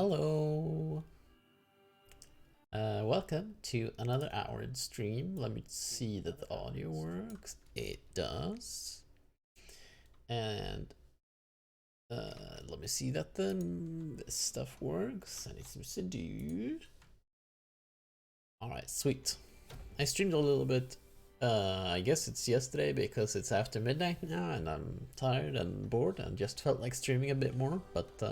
Hello. Welcome to another hour stream. Let me see that the audio works. It does. And let me see that this stuff works. And it seems to do. Alright, sweet. I streamed a little bit. I guess it's yesterday because it's after midnight now and I'm tired and bored and just felt like streaming a bit more, but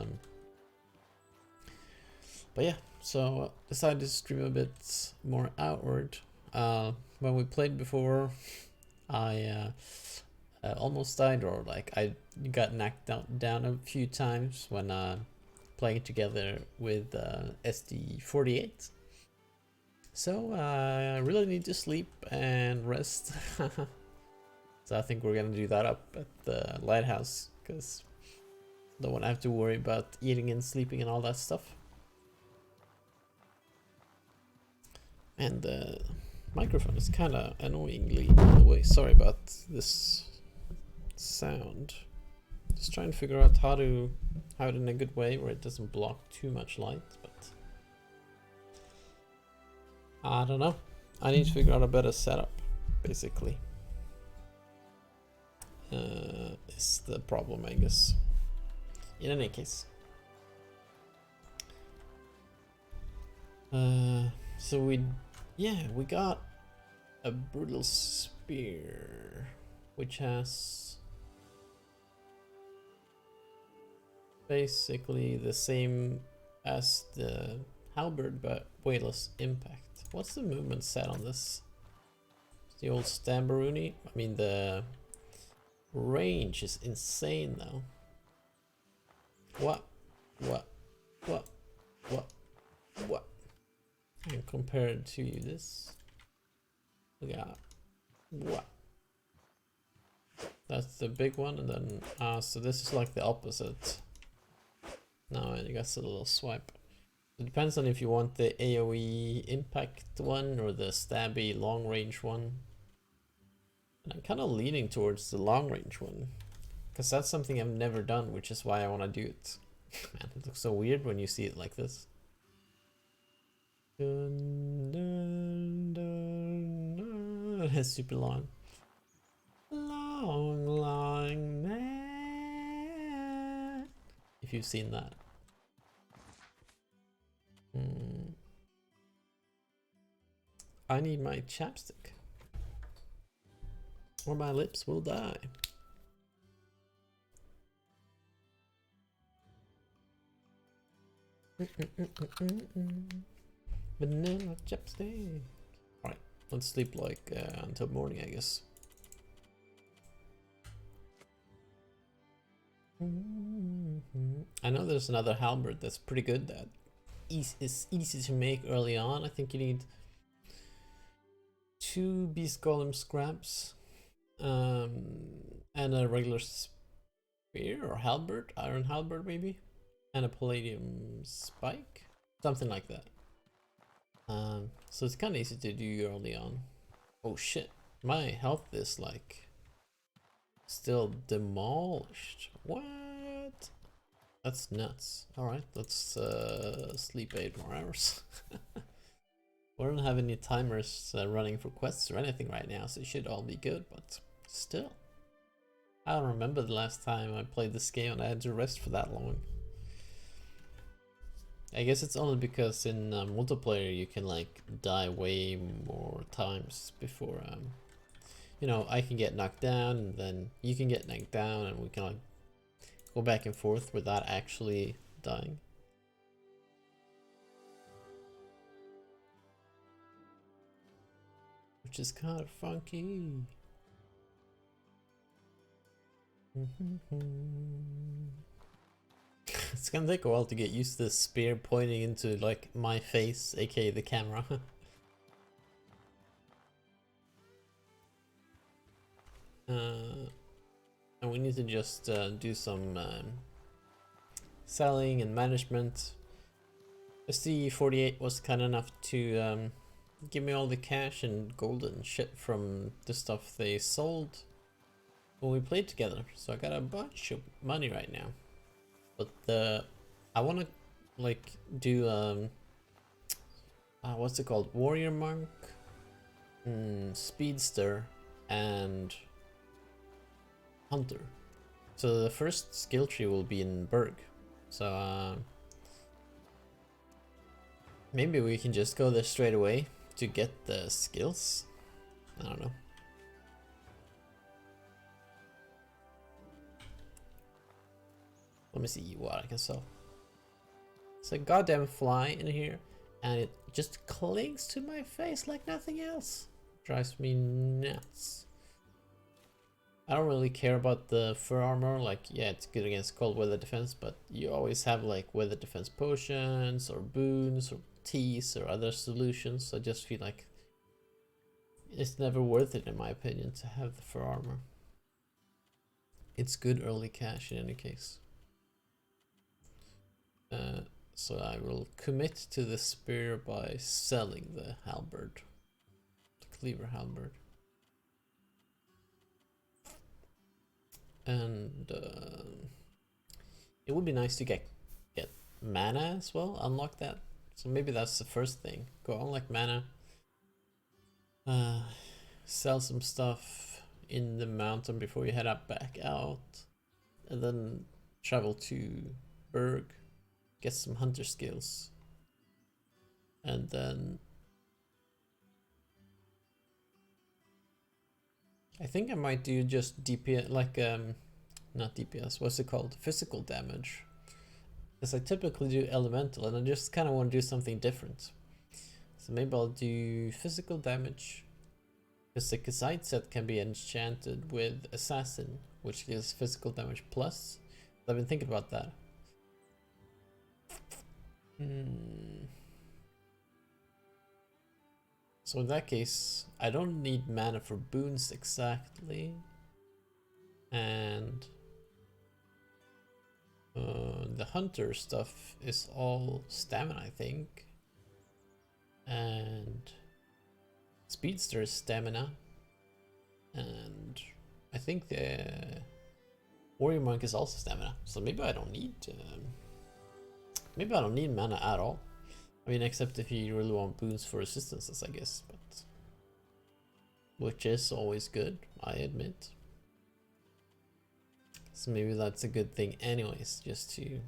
yeah, so decided to stream a bit more outward. When we played before, I almost died, or like I got knocked down a few times when playing together with SD48. So I really need to sleep and rest. So I think we're gonna do that up at the lighthouse because don't want to have to worry about eating and sleeping and all that stuff. And the microphone is kind of annoyingly in the way. Sorry about this sound. Just trying to figure out how to it in a good way where it doesn't block too much light, but I don't know. I need to figure out a better setup, basically. Is the problem, I guess. In any case. So we got a brutal spear, which has basically the same as the halberd, but way less impact. What's the movement set on this? It's the old Stambaruni. I mean, the range is insane though. What? And compared to this, we got what? That's the big one, and then so this is like the opposite. Now you got a little swipe. It depends on if you want the AoE impact one or the stabby long range one. And I'm kind of leaning towards the long range one, because that's something I've never done, which is why I want to do it. Man, it looks so weird when you see it like this. Dun, dun, dun, dun. It's super long. Long man. If you've seen that. I need my chapstick, or my lips will die. Vanilla chapstick. Alright, let's sleep like until morning, I guess. I know there's another halberd that's pretty good that is easy to make early on. I think you need 2 beast golem scraps and a regular spear or halberd, iron halberd maybe, and a palladium spike, something like that. So it's kind of easy to do early on. Oh shit, my health is like still demolished. What? That's nuts. Alright, let's sleep 8 more hours. We don't have any timers running for quests or anything right now, so it should all be good, but still. I don't remember the last time I played this game and I had to rest for that long. I guess it's only because in multiplayer you can like die way more times before you know, I can get knocked down and then you can get knocked down and we can like go back and forth without actually dying. Which is kind of funky. It's gonna take a while to get used to the spear pointing into like my face, aka the camera. And we need to just do some selling and management. SD48 was kind enough to give me all the cash and gold and shit from the stuff they sold when we played together. So I got a bunch of money right now. But I want to like do what's it called? Warrior monk, speedster, and hunter. So the first skill tree will be in Berg. So maybe we can just go there straight away to get the skills. I don't know. Let me see what I can sell. It's a goddamn fly in here, and it just clings to my face like nothing else. Drives me nuts. I don't really care about the fur armor. Like, yeah, it's good against cold weather defense, but you always have like weather defense potions or boons or teas or other solutions. I just feel like it's never worth it, in my opinion, to have the fur armor. It's good early cash in any case. So I will commit to the spear by selling the halberd, the cleaver halberd. And it would be nice to get mana as well, unlock that. So maybe that's the first thing. Go unlock mana, sell some stuff in the mountain before you head up back out, and then travel to Berg, get some hunter skills, and then I think I might do just DPS, like not DPS, what's it called? Physical damage. Because I typically do elemental and I just kind of want to do something different. So maybe I'll do physical damage. Because the Kazite set can be enchanted with Assassin, which gives physical damage plus. I've been thinking about that. So in that case, I don't need mana for boons exactly. And the hunter stuff is all stamina, I think. And speedster is stamina. And I think the warrior monk is also stamina. So maybe I don't need mana at all. I mean, except if you really want boons for resistances, I guess, but which is always good, I admit. So maybe that's a good thing anyways, just to...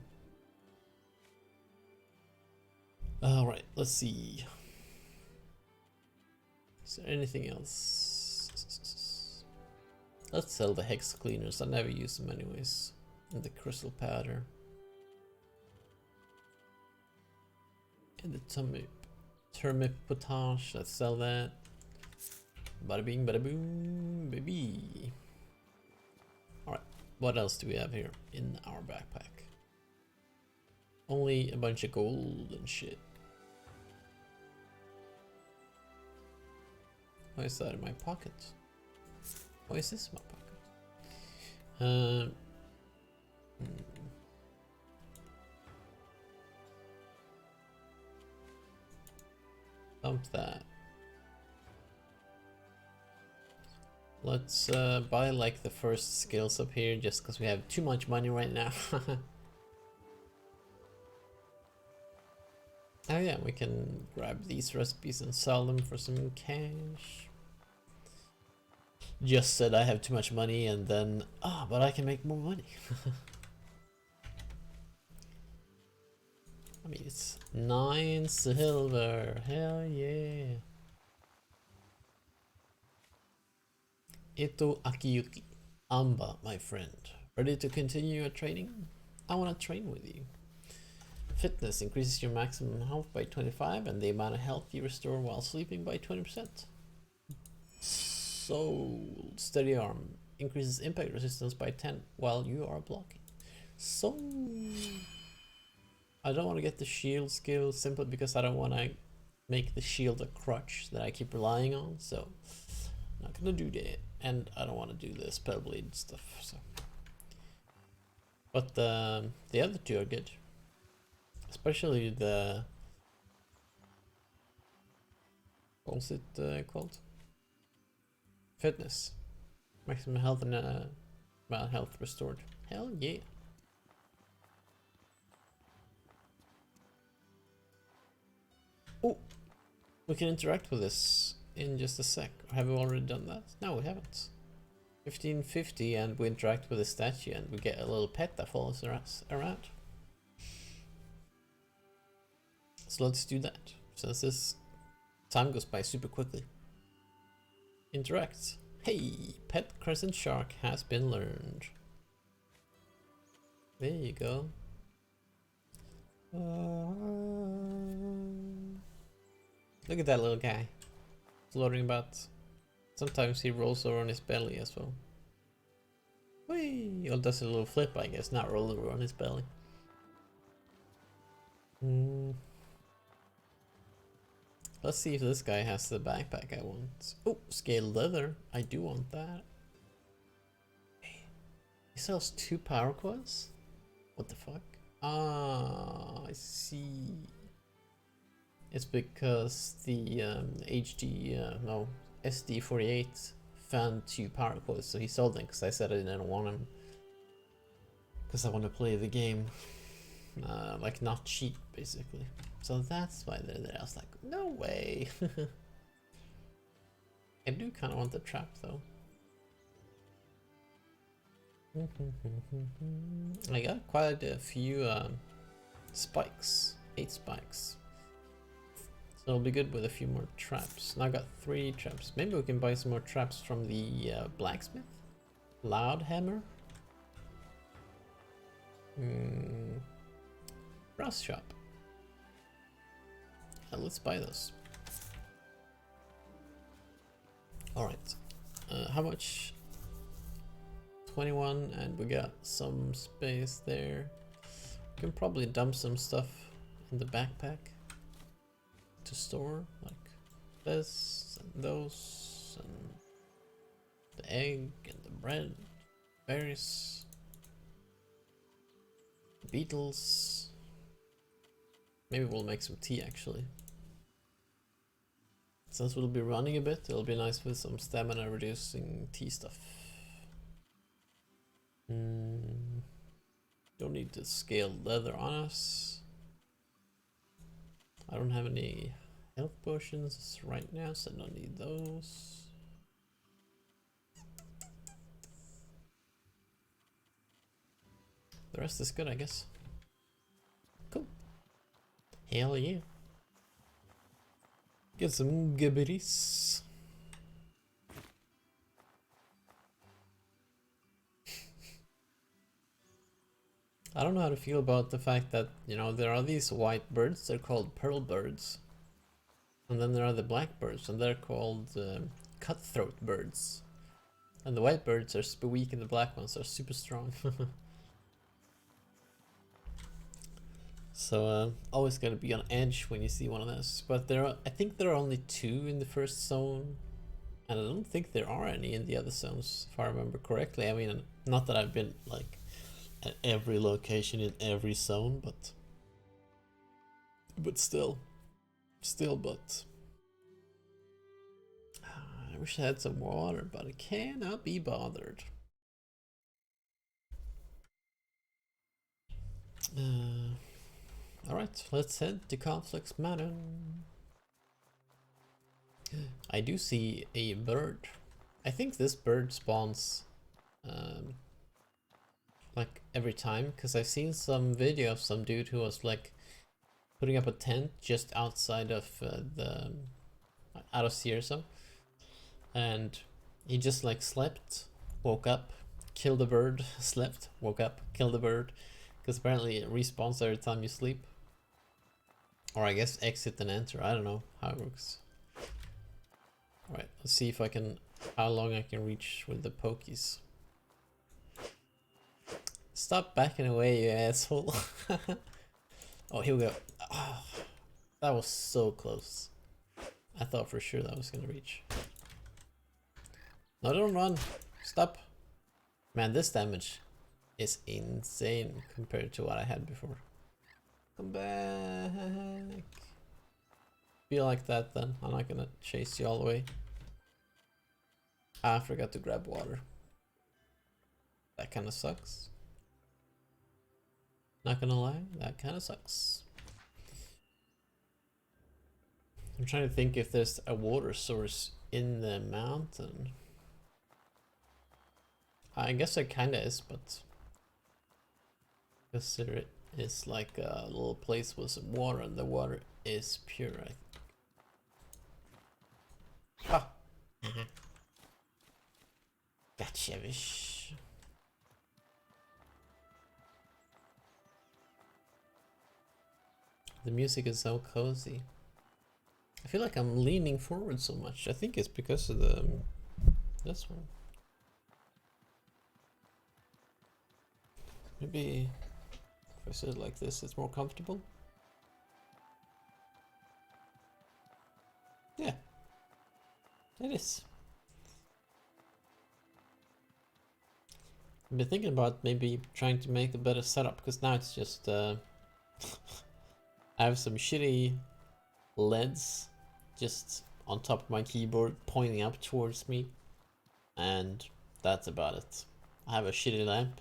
Alright, let's see. Is there anything else? Let's sell the hex cleaners, I never use them anyways. And the crystal powder. And the turnip potage, let's sell that. Bada bing, bada boom, baby. Alright, what else do we have here in our backpack? Only a bunch of gold and shit. Why is that in my pocket? Why is this in my pocket? Dump that. Let's buy like the first skills up here just because we have too much money right now. Oh yeah, we can grab these recipes and sell them for some cash. Just said I have too much money and then, but I can make more money. I mean, it's 9 silver, hell yeah. Ito Akiyuki, Amba, my friend. Ready to continue your training? I want to train with you. Fitness increases your maximum health by 25 and the amount of health you restore while sleeping by 20%. Soul, steady arm, increases impact resistance by 10 while you are blocking. So I don't want to get the shield skill simply because I don't want to make the shield a crutch that I keep relying on, so I'm not gonna do that. And I don't want to do the spell blade stuff, so. But the other two are good. Especially the... what's it called? Fitness. Maximum health and amount of health restored. Hell yeah. Oh, we can interact with this in just a sec. Or have we already done that? No, we haven't. 1550 and we interact with a statue and we get a little pet that follows us around. So let's do that, since this time goes by super quickly. Interact. Hey, pet crescent shark has been learned. There you go. Look at that little guy floating about. Sometimes he rolls over on his belly as well. Whee! Or does a little flip, I guess, not roll over on his belly. Let's see if this guy has the backpack I want. Oh, scaled leather. I do want that. Hey, he sells 2 power coils? What the fuck? Ah, I see. It's because the SD48 found 2 power coils, so he sold them because I said I didn't want them. Because I want to play the game, like not cheap, basically. So that's why they're there. I was like, no way. I do kind of want the trap though. I got quite a few spikes, 8 spikes. So it'll be good with a few more traps. Now I got 3 traps. Maybe we can buy some more traps from the blacksmith? Loud hammer? Brass shop. Let's buy those. Alright. How much? 21, and we got some space there. We can probably dump some stuff in the backpack to store, like this and those, and the egg and the bread, berries, beetles. Maybe we'll make some tea actually. Since we'll be running a bit, it'll be nice with some stamina reducing tea stuff. Don't need to scale leather on us. I don't have any health potions right now, so I don't need those. The rest is good, I guess. Cool. Hell yeah. Get some gibberies. I don't know how to feel about the fact that, you know, there are these white birds, they're called pearl birds. And then there are the black birds, and they're called cutthroat birds. And the white birds are super weak and the black ones are super strong. So always gotta be on edge when you see one of those. But there are, I think there are only 2 in the first zone. And I don't think there are any in the other zones, if I remember correctly. I mean, not that I've been like at every location in every zone, but still, but I wish I had some water, but I cannot be bothered. Alright, let's head to Conflicts Mountain. I do see a bird. I think this bird spawns like every time, because I've seen some video of some dude who was like putting up a tent just outside of out of Searso, and he just like slept, woke up, killed the bird, slept, woke up, killed the bird, because apparently it respawns every time you sleep, or I guess exit and enter. I don't know how it works. All right, let's see if I can, how long I can reach with the pokies. Stop backing away, you asshole. Oh, here we go. Oh, that was so close. I thought for sure that was gonna reach. No, don't run. Stop. Man, this damage is insane compared to what I had before. Come back. Be like that then. I'm not gonna chase you all the way. I forgot to grab water. That kind of sucks. Not gonna lie, that kind of sucks. I'm trying to think if there's a water source in the mountain. I guess there kinda is, but because there is like a little place with some water, and the water is pure, I think. Ah! Gotcha-ish. The music is so cozy. I feel like I'm leaning forward so much. I think it's because of the this one. Maybe if I sit like this, it's more comfortable. Yeah, it is. I've been thinking about maybe trying to make a better setup, because now it's just I have some shitty LEDs just on top of my keyboard pointing up towards me, and that's about it. I have a shitty lamp,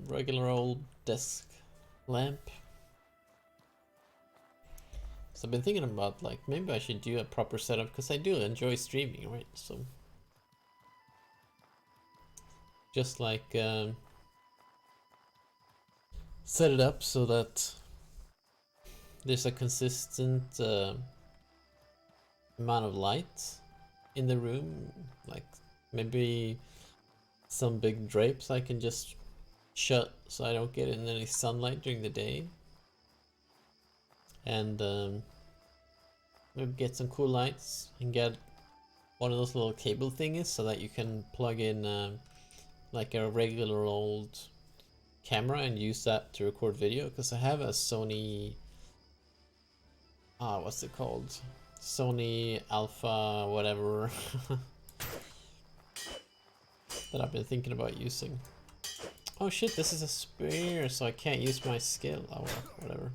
regular old desk lamp. So I've been thinking about like maybe I should do a proper setup, because I do enjoy streaming, right? So just like set it up so that there's a consistent amount of light in the room, like maybe some big drapes I can just shut so I don't get in any sunlight during the day, and maybe get some cool lights and get one of those little cable thingies so that you can plug in like a regular old camera and use that to record video, because I have a Sony what's it called? Sony Alpha whatever that I've been thinking about using. Oh shit, this is a spear, so I can't use my skill. Oh well, whatever.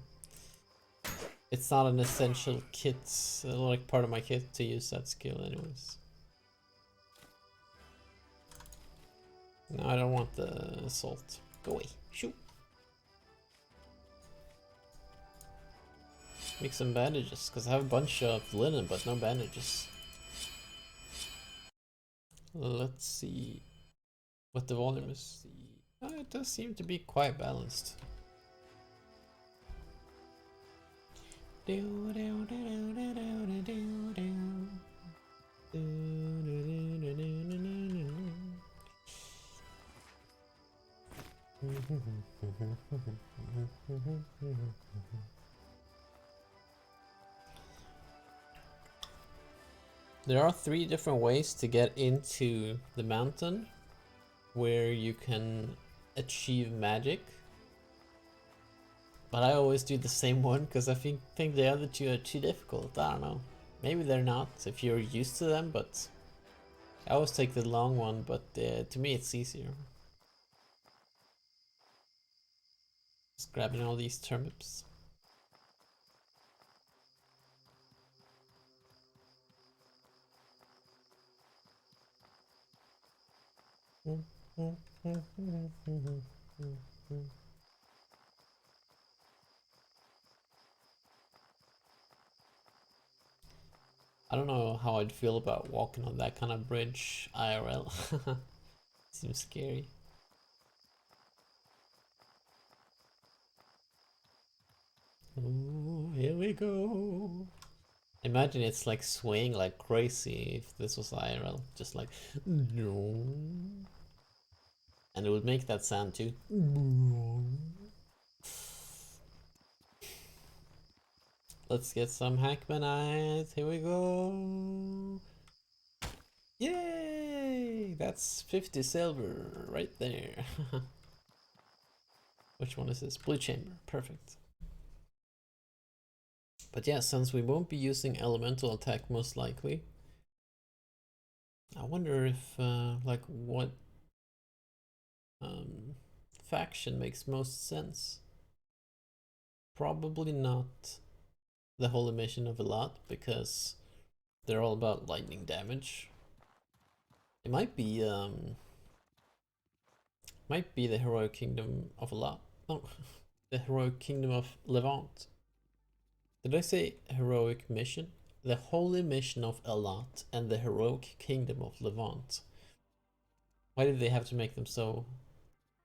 It's not an essential kit, like part of my kit to use that skill anyways. No, I don't want the salt. Go away. Shoot. Make some bandages, because I have a bunch of linen, but no bandages. Let's see what the volume is. Oh, it does seem to be quite balanced. There are 3 different ways to get into the mountain where you can achieve magic, but I always do the same one because I think the other 2 are too difficult. I don't know. Maybe they're not if you're used to them, but I always take the long one, but to me it's easier. Just grabbing all these turnips. I don't know how I'd feel about walking on that kind of bridge IRL. Seems scary. Oh, here we go. Imagine it's like swaying like crazy if this was IRL. Just like, no. And it would make that sound too. Let's get some Hackmanite. Here we go. Yay! That's 50 silver right there. Which one is this? Blue chamber. Perfect. But yeah, since we won't be using elemental attack most likely, I wonder if like what faction makes most sense. Probably not the Holy Mission of Elat, because they're all about lightning damage. It might be the Heroic Kingdom of Elat. No, the Heroic Kingdom of Levant. Did I say heroic mission? The holy mission of Elat and the heroic kingdom of Levant. Why did they have to make them so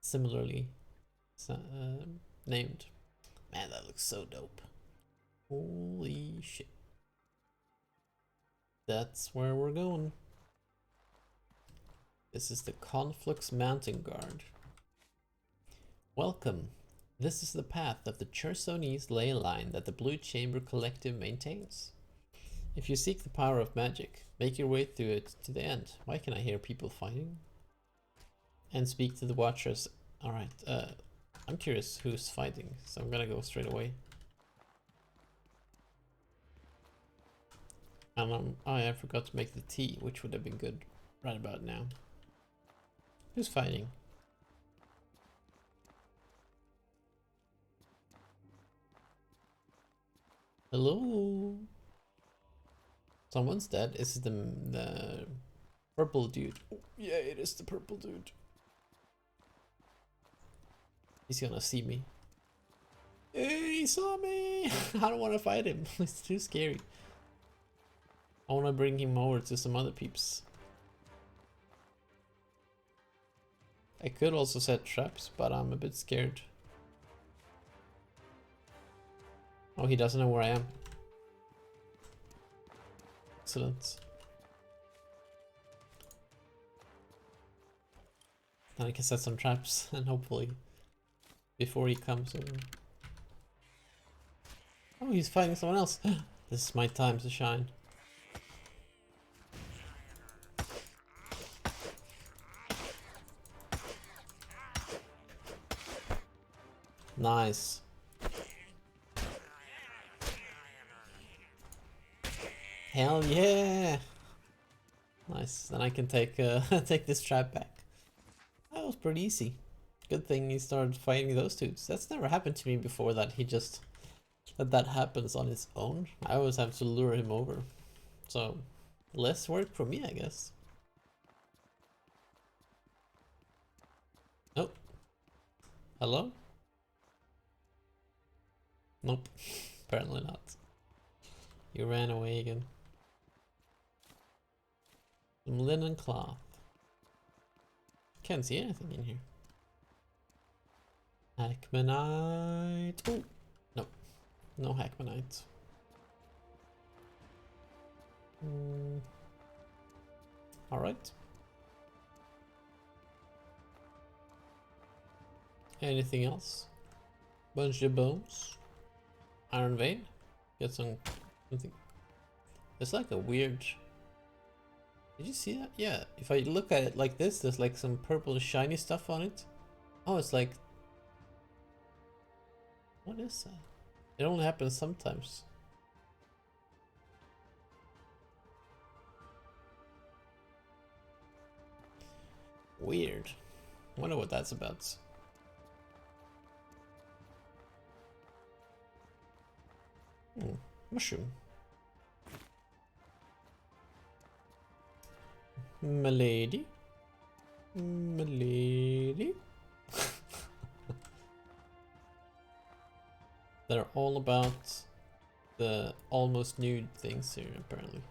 similarly named? Man, that looks so dope. Holy shit. That's where we're going. This is the Conflux Mountain Guard. Welcome. This is the path of the Chersonese ley line that the Blue Chamber Collective maintains. If you seek the power of magic, make your way through it to the end. Why can I hear people fighting? And speak to the Watchers. Alright, I'm curious who's fighting, so I'm gonna go straight away. And oh yeah, I forgot to make the tea, which would have been good right about now. Who's fighting? Hello? Someone's dead. Is it the purple dude? Oh, yeah, it is the purple dude. He's gonna see me. Hey, he saw me! I don't want to fight him. It's too scary. I want to bring him over to some other peeps. I could also set traps, but I'm a bit scared. Oh, he doesn't know where I am. Excellent. Then I can set some traps and hopefully before he comes over. Oh, he's fighting someone else. This is my time to shine. Nice. Hell yeah! Nice. Then I can take take this trap back. That was pretty easy. Good thing he started fighting those dudes. That's never happened to me before, that he just that happens on its own. I always have to lure him over. So less work for me, I guess. Nope. Hello? Nope. Apparently not. You ran away again. Some linen cloth. Can't see anything in here. Hackmanite. Oh, no. No Hackmanite. Alright. Anything else? Bunch of bones. Iron vein. Get something. It's like a weird. Did you see that? Yeah. If I look at it like this, there's like some purple shiny stuff on it. Oh, it's like. What is that? It only happens sometimes. Weird. Wonder what that's about. Mushroom. Milady. Milady. They're all about the almost nude things here, apparently.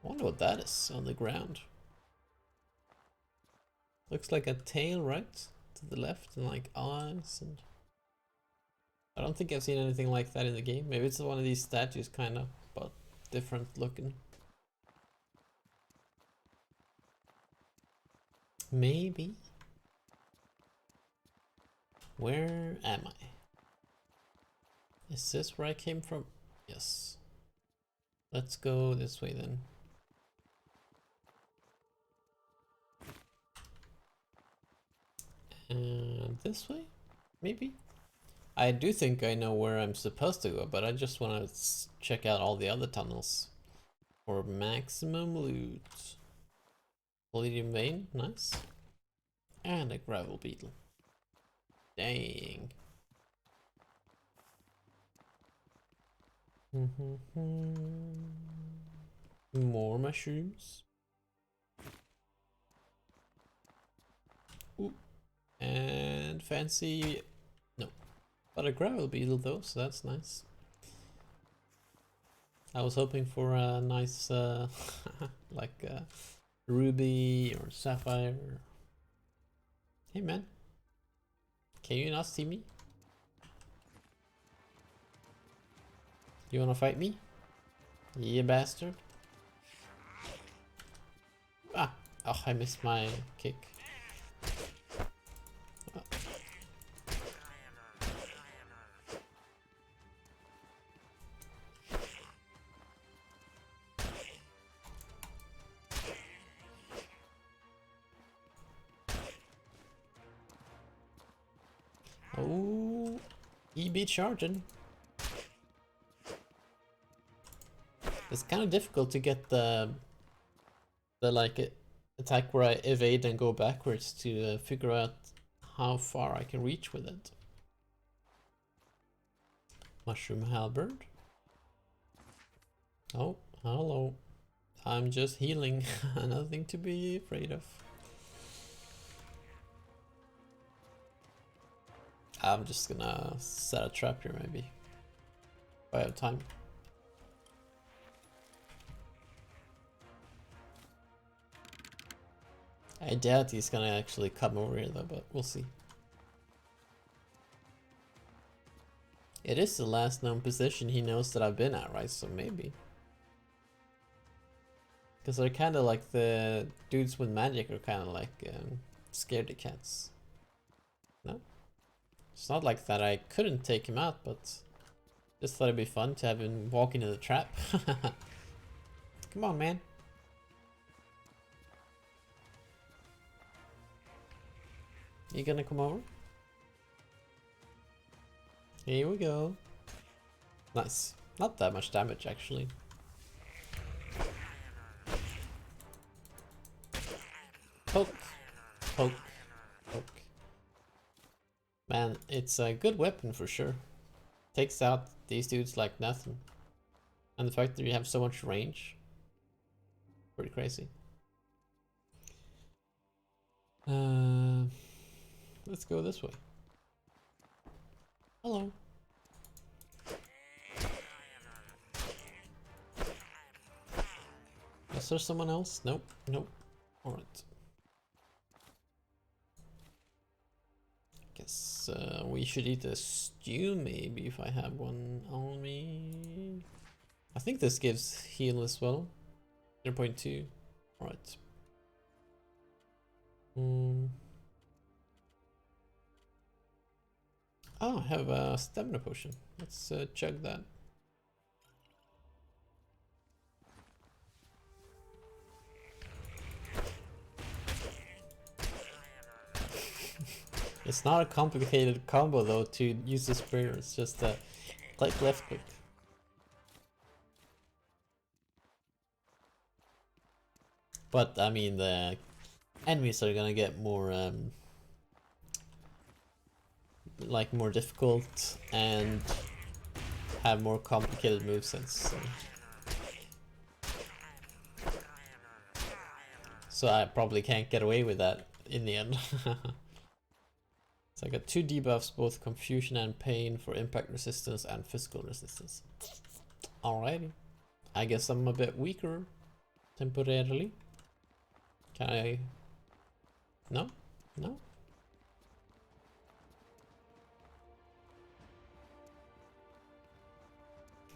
I wonder what that is on the ground. Looks like a tail, right? To the left, and like eyes, and I don't think I've seen anything like that in the game. Maybe it's one of these statues, kind of, but different looking. Maybe. Where am I? Is this where I came from? Yes. Let's go this way then. And this way? Maybe? I do think I know where I'm supposed to go, but I just want to check out all the other tunnels for maximum loot. Palladium vein, nice. And a gravel beetle. Dang. More mushrooms. Ooh. And fancy. No. But a gravel beetle though, so that's nice. I was hoping for a nice, like ruby or sapphire. Hey man, can you not see me? You wanna fight me? Yeah, bastard. Ah, oh, I missed my kick. Oh, he be charging. It's kind of difficult to get the like attack where I evade and go backwards to figure out how far I can reach with it. Mushroom halberd. Oh, hello. I'm just healing. Nothing to be afraid of. I'm just gonna set a trap here maybe. If I have time. I doubt he's gonna actually come over here though, but we'll see. It is the last known position he knows that I've been at, right? So maybe. Because they're kind of like the dudes with magic are kind of like scaredy cats. No? It's not like that I couldn't take him out, but just thought it'd be fun to have him walk into the trap. Come on, man. You gonna come over? Here we go. Nice. Not that much damage, actually. Poke. Poke. Poke. Man, it's a good weapon for sure. Takes out these dudes like nothing. And the fact that you have so much range. Pretty crazy. Let's go this way. Hello. Is there someone else? Nope. Nope. Alright. Guess we should eat a stew maybe if I have one on me. I think this gives heal as well. 0.2. Alright. Oh, I have a stamina potion. Let's chug that. It's not a complicated combo though to use the spear, it's just a click left click. But I mean the enemies are gonna get more like more difficult and have more complicated movesets. So I probably can't get away with that in the end. So I got 2 debuffs, both confusion and pain for impact resistance and physical resistance. Alrighty. I guess I'm a bit weaker temporarily. Can I? No? No?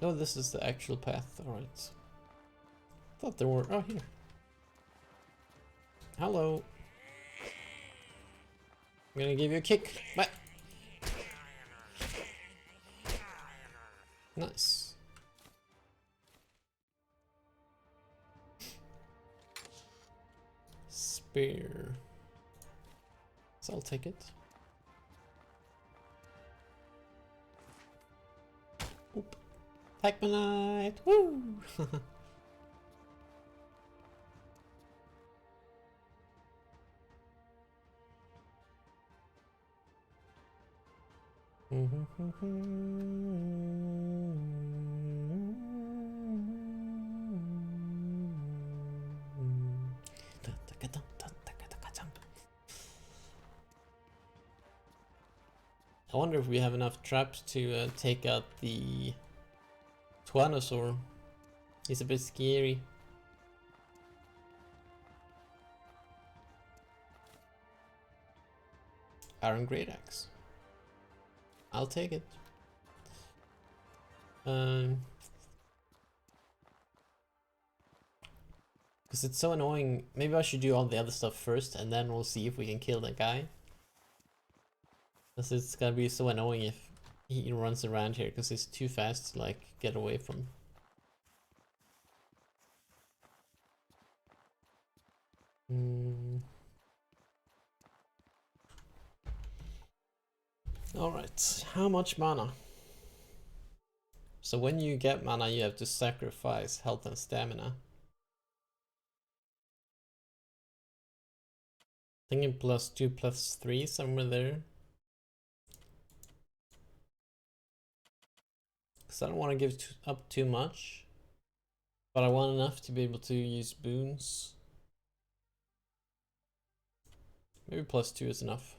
No, this is the actual path. Alright. Thought there were. Oh, here. Hello. I'm gonna give you a kick. Bye. Nice. Spear. So I'll take it. Oop. Pac-Manite! Woo! wonder if we have enough traps to take out the Tyrannosaur. He's a bit scary. Iron Great Axe. I'll take it. Because it's so annoying. Maybe I should do all the other stuff first and then we'll see if we can kill that guy. Because it's gonna be so annoying if he runs around here because he's too fast to like get away from. Alright, how much mana? So when you get mana you have to sacrifice health and stamina. Thinking +2, +3, somewhere there. Because I don't want to give up too much. But I want enough to be able to use boons. Maybe +2 is enough.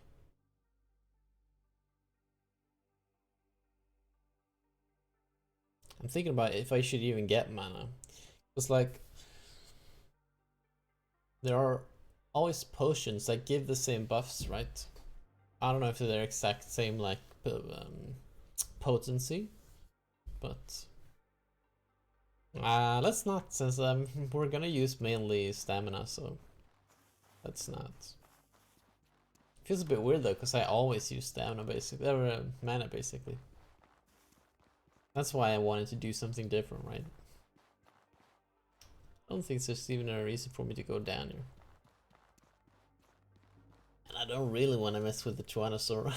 I'm thinking about if I should even get mana. It's like there are always potions that give the same buffs, right? I don't know if they're exact same like potency, but let's not, since we're gonna use mainly stamina, so let's not. Feels a bit weird though, because I always use stamina basically, or mana basically. That's why I wanted to do something different, right? I don't think there's even a reason for me to go down here. And I don't really want to mess with the Tyrannosaur.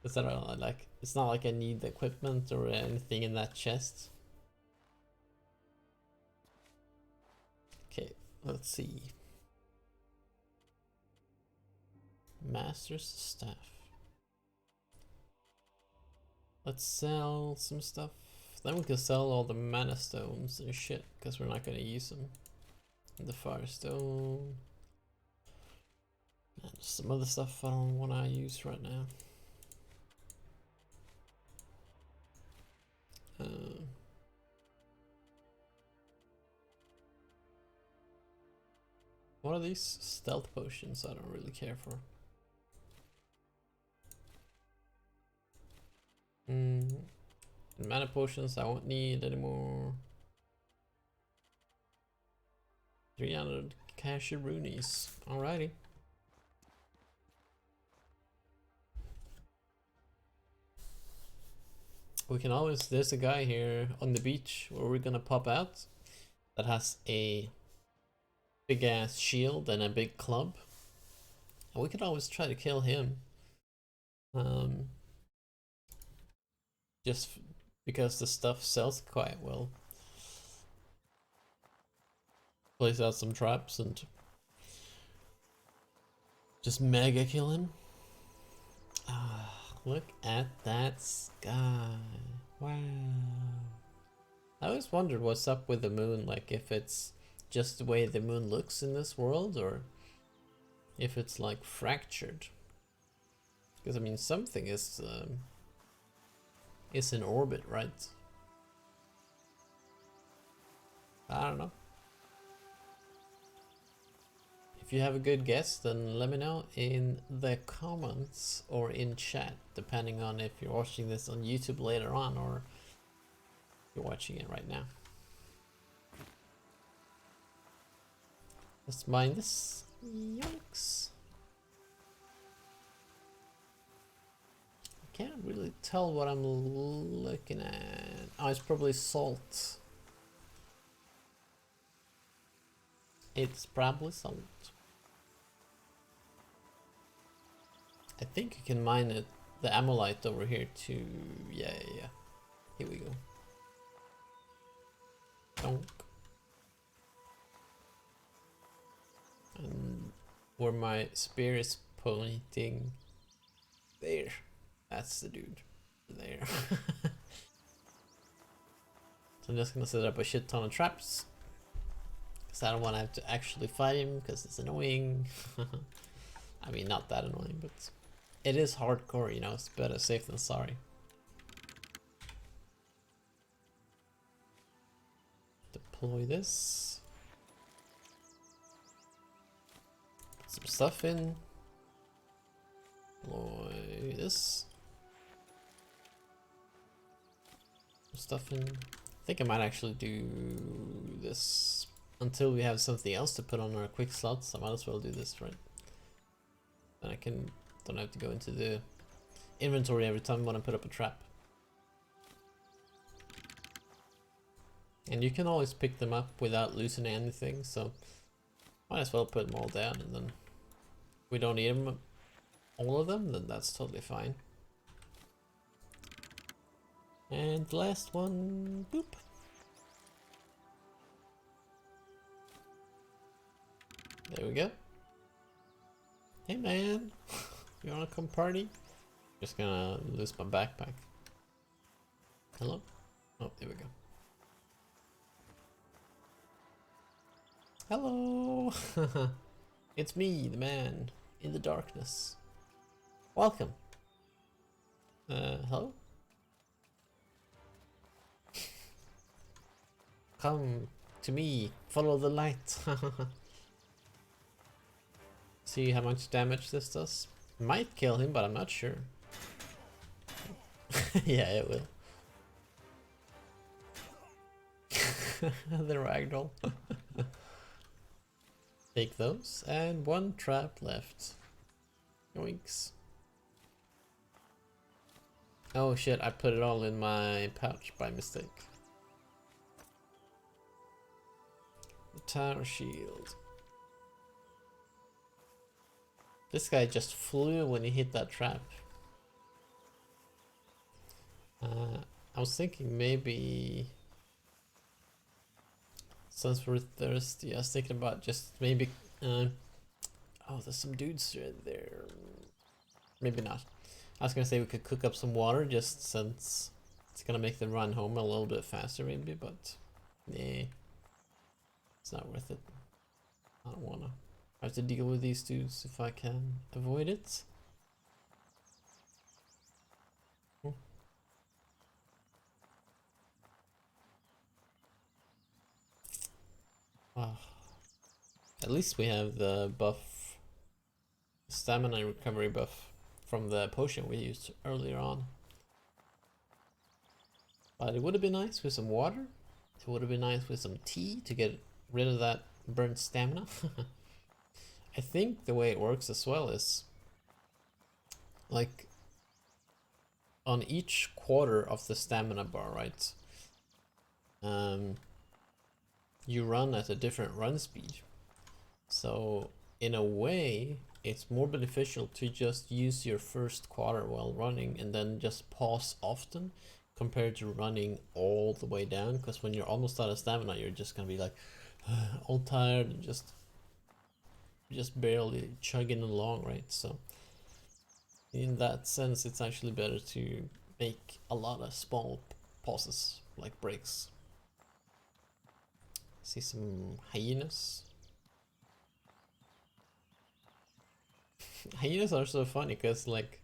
Because I don't know, like, it's not like I need the equipment or anything in that chest. Okay, let's see. Master's Staff. Let's sell some stuff. Then we can sell all the mana stones and shit, because we're not gonna use them. And the firestone. And some other stuff I don't want to use right now. What are these stealth potions? I don't really care for. Mana potions I won't need anymore. 300 casheroonies. Alrighty. We can always, there's a guy here on the beach where we're gonna pop out that has a big ass shield and a big club. And we could always try to kill him. Just because the stuff sells quite well. Place out some traps and just mega kill him. Look at that sky. Wow. I always wondered what's up with the moon, like if it's just the way the moon looks in this world or if it's like fractured. Because I mean something is in orbit, right? I don't know. If you have a good guess, then let me know in the comments or in chat, depending on if you're watching this on YouTube later on or you're watching it right now. Let's mine this. Yikes. I can't really tell what I'm looking at. Oh, it's probably salt. It's probably salt. I think you can mine it, the ammonite over here too. Yeah. Here we go. Donk. And where my spear is pointing, there. That's the dude. There. So I'm just gonna set up a shit ton of traps. Because I don't want to have to actually fight him, because it's annoying. I mean, not that annoying, but it is hardcore, you know, it's better safe than sorry. Deploy this. Put some stuff in. Deploy this. Stuff in. I think I might actually do this until we have something else to put on our quick slots. I might as well do this, right? Then I don't have to go into the inventory every time when I put up a trap. And you can always pick them up without losing anything, so might as well put them all down, and then if we don't need them, all of them, then that's totally fine. And the last one, boop. There we go. Hey man, you wanna come party? Just gonna lose my backpack. Hello? Oh, there we go. Hello! It's me, the man, in the darkness. Welcome. Hello? Come to me, follow the light. See how much damage this does. Might kill him, but I'm not sure. Yeah, it will. The ragdoll. Take those, and one trap left. Yoinks. Oh shit, I put it all in my pouch by mistake. The tower shield. This guy just flew when he hit that trap. I was thinking maybe, since we're thirsty, I was thinking about just maybe, oh, there's some dudes right there. Maybe not. I was gonna say we could cook up some water just since it's gonna make the run home a little bit faster maybe, but nah, it's not worth it. I don't wanna have to deal with these dudes if I can avoid it. Oh. At least we have the buff, stamina recovery buff from the potion we used earlier on. But it would have been nice with some water. It would have been nice with some tea to get rid of that burnt stamina. I think the way it works as well is like on each quarter of the stamina bar, right? You run at a different run speed. So in a way, it's more beneficial to just use your first quarter while running and then just pause often compared to running all the way down, because when you're almost out of stamina, you're just gonna be like all tired and just barely chugging along, right? So in that sense, it's actually better to make a lot of small pauses, like breaks. See some hyenas. Hyenas are so funny because like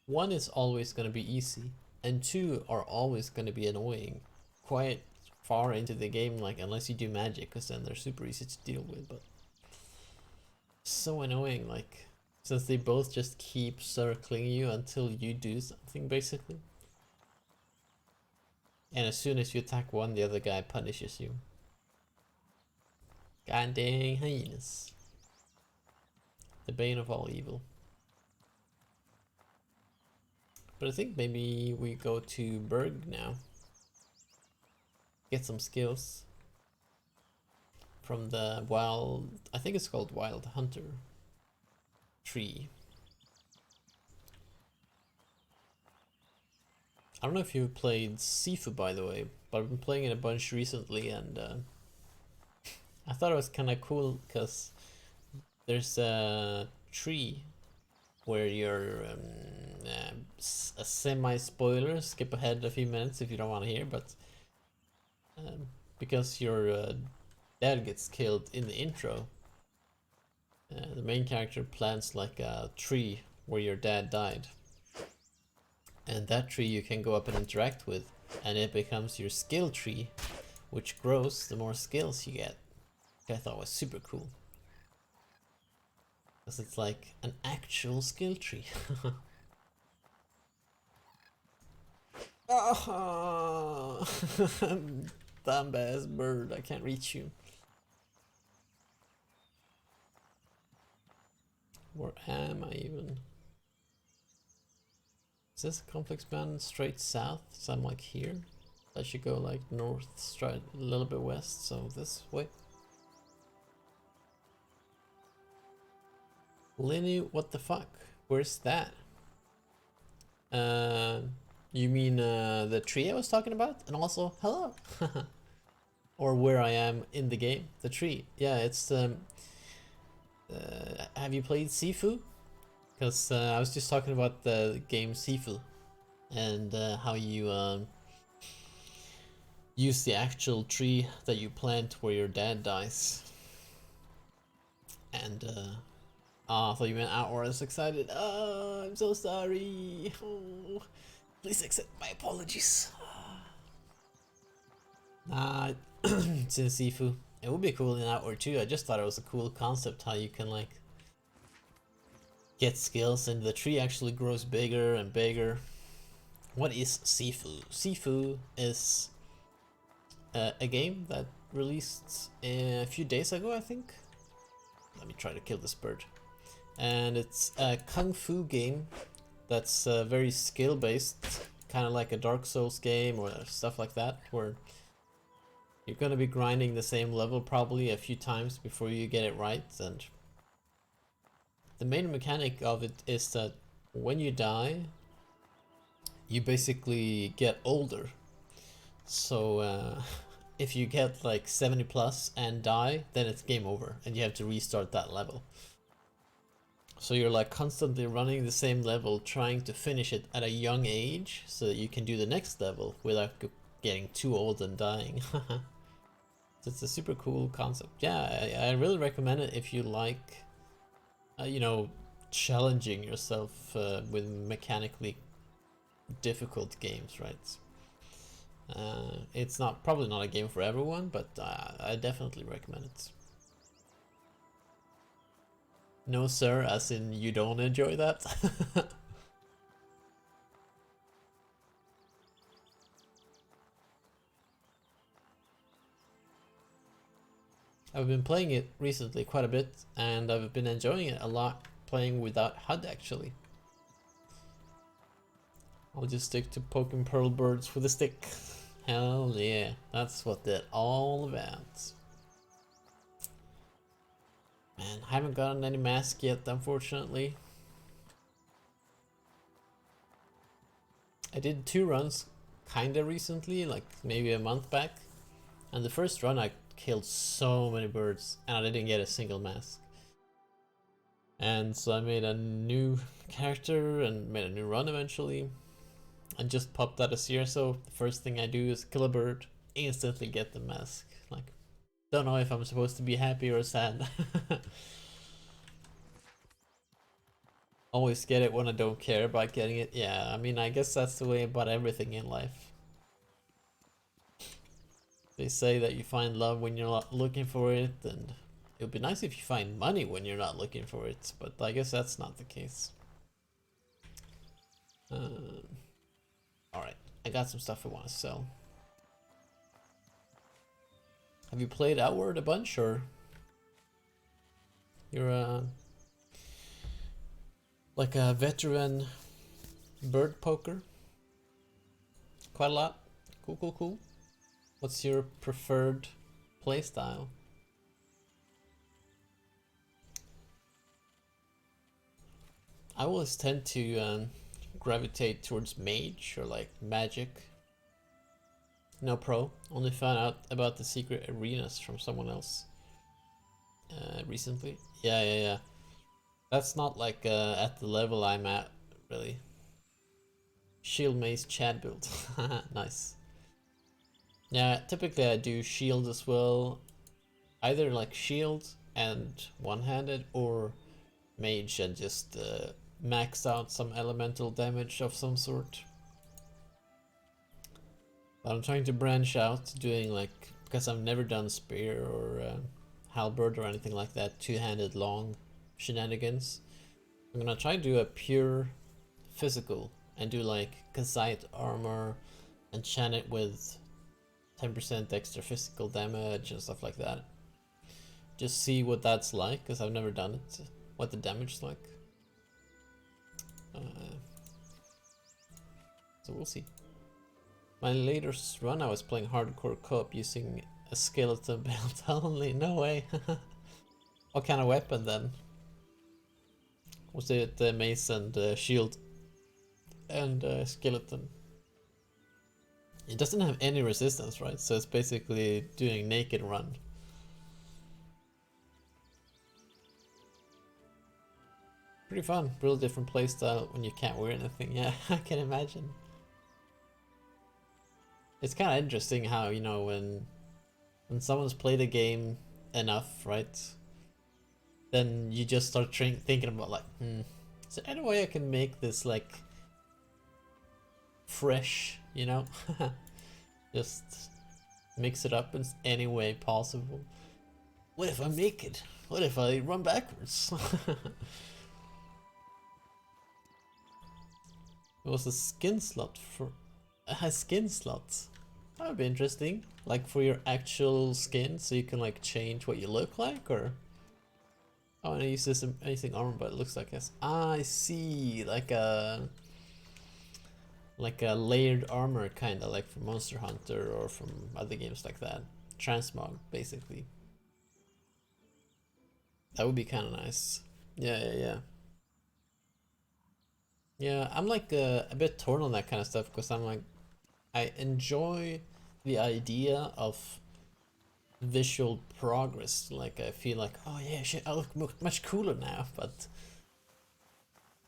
one is always gonna be easy and two are always gonna be annoying quite far into the game, like unless you do magic, because then they're super easy to deal with, but so annoying, like since they both just keep circling you until you do something basically, and as soon as you attack one, the other guy punishes you. God dang hyenas. The bane of all evil. But I think maybe we go to Berg now. Get some skills from the wild, I think it's called Wild Hunter tree. I don't know if you've played Sifu, by the way, but I've been playing it a bunch recently, and I thought it was kind of cool because there's a tree where you're a semi-spoiler, skip ahead a few minutes if you don't want to hear, but because your dad gets killed in the intro, the main character plants like a tree where your dad died. And that tree you can go up and interact with, and it becomes your skill tree, which grows the more skills you get. Which I thought was super cool. Because it's like an actual skill tree. Oh, dumb ass bird, I can't reach you. Where am I even? Is this a complex band straight south? So I'm like here. I should go like north, straight a little bit west, so this way. Lenny, what the fuck? Where's that? You mean the tree I was talking about? And also, hello! Or where I am in the game. The tree. Yeah, it's have you played Sifu? Because I was just talking about the game Sifu. And how you use the actual tree that you plant where your dad dies. And I thought you meant Outward excited. Oh, I'm so sorry. Oh, please accept my apologies. Nah, it's in Sifu. It would be cool in Outward too. I just thought it was a cool concept how you can like get skills and the tree actually grows bigger and bigger. What is Sifu? Sifu is a game that released a few days ago, I think. Let me try to kill this bird. And it's a kung fu game that's very skill based, kind of like a Dark Souls game or stuff like that, where you're gonna be grinding the same level probably a few times before you get it right. And the main mechanic of it is that when you die, you basically get older. So if you get like 70 plus and die, then it's game over and you have to restart that level. So you're like constantly running the same level, trying to finish it at a young age so that you can do the next level without getting too old and dying. So it's a super cool concept. Yeah, I really recommend it if you like, you know, challenging yourself with mechanically difficult games, right? It's probably not a game for everyone, but I definitely recommend it. No sir, as in you don't enjoy that? I've been playing it recently quite a bit, and I've been enjoying it a lot playing without HUD actually. I'll just stick to poking pearl birds with a stick. Hell yeah, that's what they're all about. Man, I haven't gotten any mask yet, unfortunately. I did 2 runs kinda recently, like maybe a month back. And the first run I killed so many birds and I didn't get a single mask. And so I made a new character and made a new run eventually. And just popped out a CSO. The first thing I do is kill a bird, instantly get the mask. Like, don't know if I'm supposed to be happy or sad. Always get it when I don't care about getting it. Yeah, I mean, I guess that's the way about everything in life. They say that you find love when you're not looking for it, and it would be nice if you find money when you're not looking for it, but I guess that's not the case. Alright, I got some stuff I want to sell. Have you played Outward a bunch, or you're like a veteran bird poker? Quite a lot. Cool, cool, cool. What's your preferred playstyle? I always tend to gravitate towards mage or like magic. No pro. Only found out about the secret arenas from someone else recently. Yeah. That's not like at the level I'm at, really. Shield mace Chad build. Nice. Yeah, typically I do shield as well. Either like shield and one-handed, or mage and just max out some elemental damage of some sort. But I'm trying to branch out, doing like, because I've never done spear or halberd or anything like that, two-handed long shenanigans. I'm gonna try to do a pure physical and do like Kazite armor, enchant it with 10% extra physical damage and stuff like that. Just see what that's like, because I've never done it, what the damage is like. So we'll see. My latest run I was playing hardcore co-op using a skeleton build only, no way. What kind of weapon then? Was it mace and shield and skeleton? It doesn't have any resistance, right? So it's basically doing naked run. Pretty fun, real different playstyle when you can't wear anything. Yeah, I can imagine. It's kind of interesting how, you know, when someone's played a game enough, right? Then you just start thinking about like, is there any way I can make this like fresh, you know? Just mix it up in any way possible. What if I make it? What if I run backwards? It was a skin slot for a skin slot. That would be interesting. Like for your actual skin, so you can like change what you look like, or oh, and I use this anything armor, but it looks like yes. I see, like a layered armor, kind of like from Monster Hunter or from other games like that. Transmog, basically. That would be kind of nice. Yeah. Yeah, I'm like a bit torn on that kind of stuff, because I'm like, I enjoy the idea of visual progress. Like I feel like, oh yeah, shit, I look much cooler now. But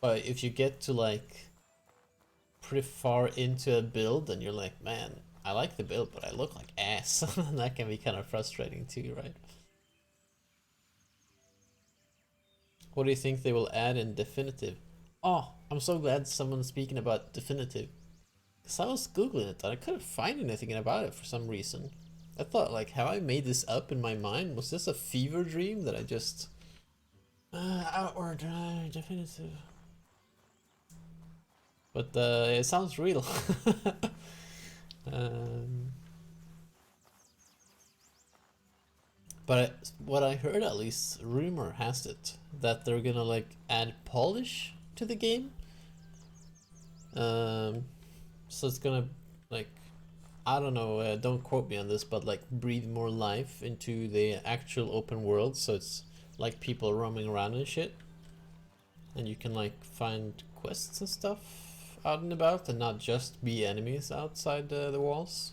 if you get to like pretty far into a build and you're like, man, I like the build, but I look like ass. That can be kind of frustrating too, right? What do you think they will add in definitive? Oh, I'm so glad someone's speaking about definitive. Because I was googling it and I couldn't find anything about it for some reason. I thought, like, have I made this up in my mind? Was this a fever dream that I just... outward, definitive. But it sounds real. But what I heard, at least, rumor has it, that they're gonna like add polish to the game. So it's gonna like, I don't know, don't quote me on this, but like breathe more life into the actual open world, so it's like people roaming around and shit. And you can like find quests and stuff out and about and not just be enemies outside the walls.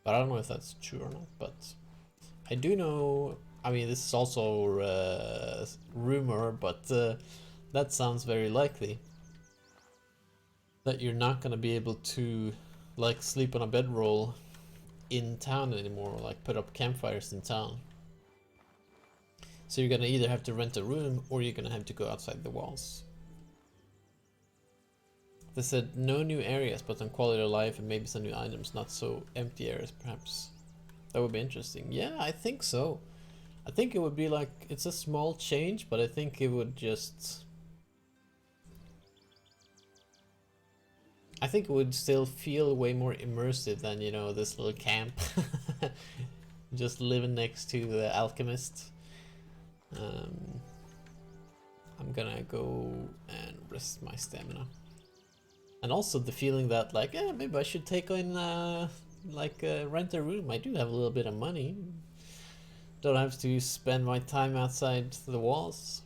But I don't know if that's true or not, but I do know, I mean this is also rumor, but that sounds very likely. That you're not gonna be able to like sleep on a bedroll in town anymore, like put up campfires in town. So you're gonna either have to rent a room or you're gonna have to go outside the walls. They said no new areas, but on quality of life and maybe some new items, not so empty areas perhaps. That would be interesting. Yeah, I think so. I think it would be like, it's a small change, but I think it would just... I think it would still feel way more immersive than, you know, this little camp. Just living next to the alchemist. I'm gonna go and rest my stamina. And also the feeling that like, yeah, maybe I should take on rent a room. I do have a little bit of money. Don't have to spend my time outside the walls.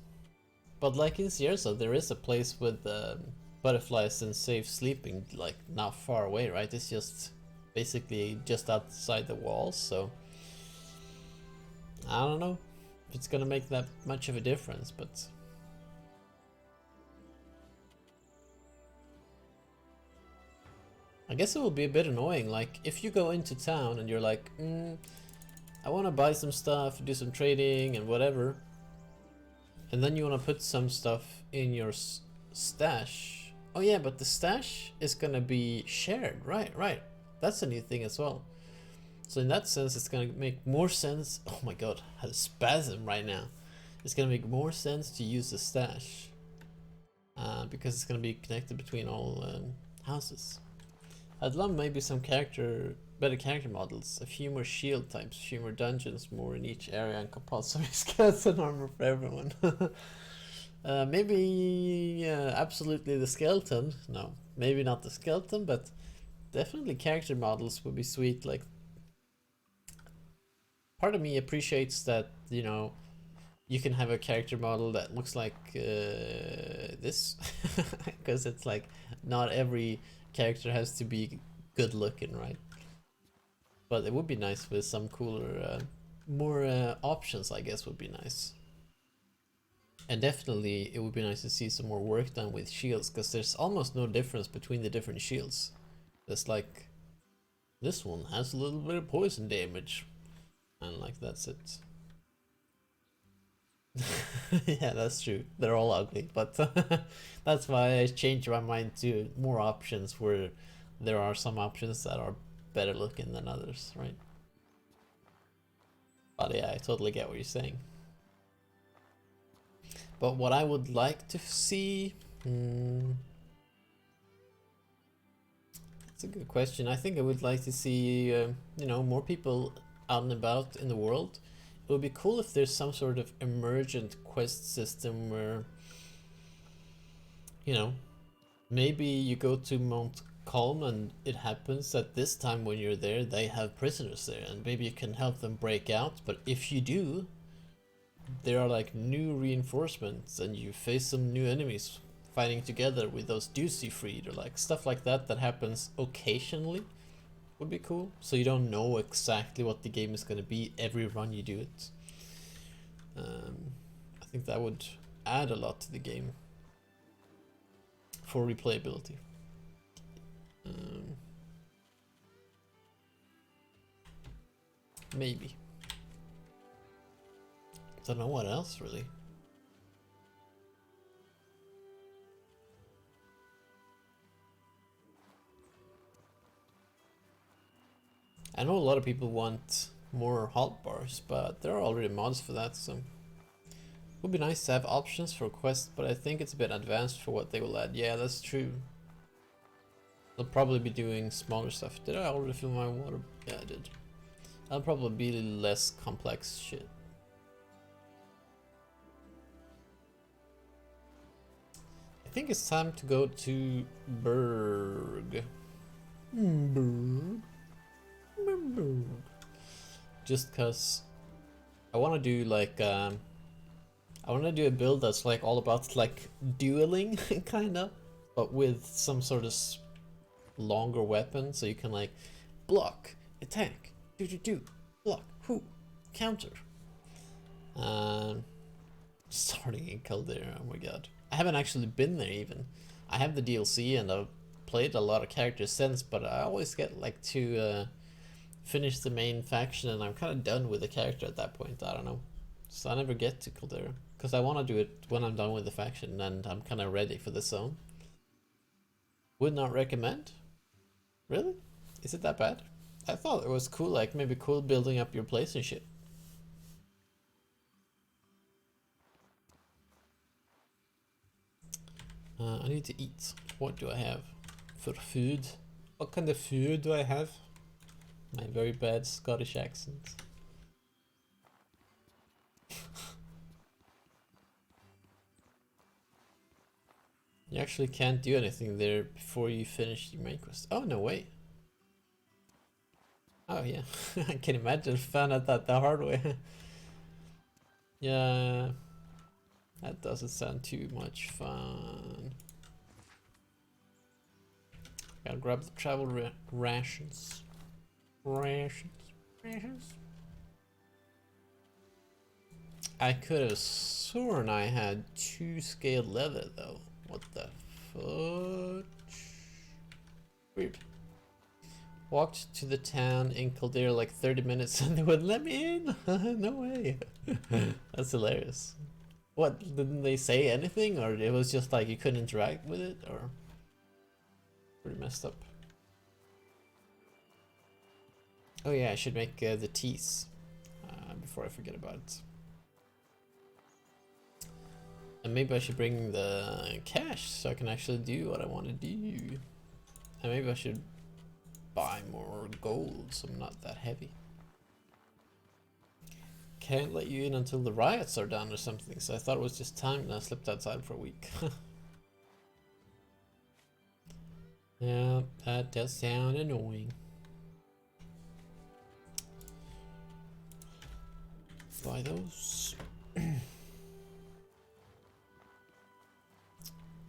But like in Sierra, there is a place with butterflies and safe sleeping, like not far away, right? It's just basically just outside the walls, so I don't know if it's gonna make that much of a difference, but I guess it will be a bit annoying. Like if you go into town and you're like, I want to buy some stuff, do some trading and whatever, and then you want to put some stuff in your stash. Oh yeah, but the stash is gonna be shared, right? Right. That's a new thing as well. So in that sense, it's gonna make more sense. Oh my god, I had a spasm right now. It's gonna make more sense to use the stash because it's gonna be connected between all houses. I'd love maybe some better character models, a few more shield types, a few more dungeons, more in each area, and compulsory skeleton armor for everyone. Maybe absolutely the skeleton. No, maybe not the skeleton, but definitely character models would be sweet. Like, part of me appreciates that, you know, you can have a character model that looks like this, because it's like not every character has to be good looking, right? But it would be nice with some cooler, more options, I guess, would be nice. And definitely it would be nice to see some more work done with shields, because there's almost no difference between the different shields. It's like, this one has a little bit of poison damage, and like that's it. Yeah, that's true. They're all ugly, but that's why I changed my mind to more options where there are some options that are better looking than others, right? But yeah, I totally get what you're saying. But what I would like to see... That's a good question. I think I would like to see, you know, more people out and about in the world. It would be cool if there's some sort of emergent quest system where, you know, maybe you go to Mount Calm and it happens that this time when you're there they have prisoners there, and maybe you can help them break out. But if you do, there are like new reinforcements and you face some new enemies fighting together with those dudes you freed, or like stuff like that that happens occasionally would be cool. So you don't know exactly what the game is going to be every run you do it. I think that would add a lot to the game for replayability. Maybe. Don't know what else really. I know a lot of people want more halt bars, but there are already mods for that, so it would be nice to have options for quests, but I think it's a bit advanced for what they will add. Yeah, that's true. They'll probably be doing smaller stuff. Did I already fill my water? Yeah, I did. That'll probably be less complex shit. I think it's time to go to Berg. Berg. Just cause I want to do like I want to do a build that's like all about like dueling kind of, but with some sort of longer weapon, so you can like block, attack, do, block, counter. Starting in Caldera, oh my god. I haven't actually been there even. I have the DLC and I've played a lot of characters since, but I always get like to finish the main faction and I'm kind of done with the character at that point. I don't know. So I never get to Caldera because I want to do it when I'm done with the faction and I'm kind of ready for the zone. Would not recommend. Really? Is it that bad? I thought it was cool, like maybe cool building up your place and shit. I need to eat. What do I have for food? What kind of food do I have? My very bad Scottish accent. You actually can't do anything there before you finish your main quest. Oh, no way. Oh, yeah. I can imagine. Found out that the hard way. Yeah. That doesn't sound too much fun. Gotta grab the travel rations. Rations. I could have sworn I had 2 scaled leather though. What the fudge? Weird. Walked to the town in Caldera like 30 minutes and they wouldn't let me in. No way. That's hilarious. What, didn't they say anything, or it was just like you couldn't interact with it, or pretty messed up? Oh yeah, I should make the teas before I forget about it. And maybe I should bring the cash so I can actually do what I want to do. And maybe I should buy more gold so I'm not that heavy. Can't let you in until the riots are done or something, so I thought it was just time and I slept outside for a week. Yeah, that does sound annoying. Buy those.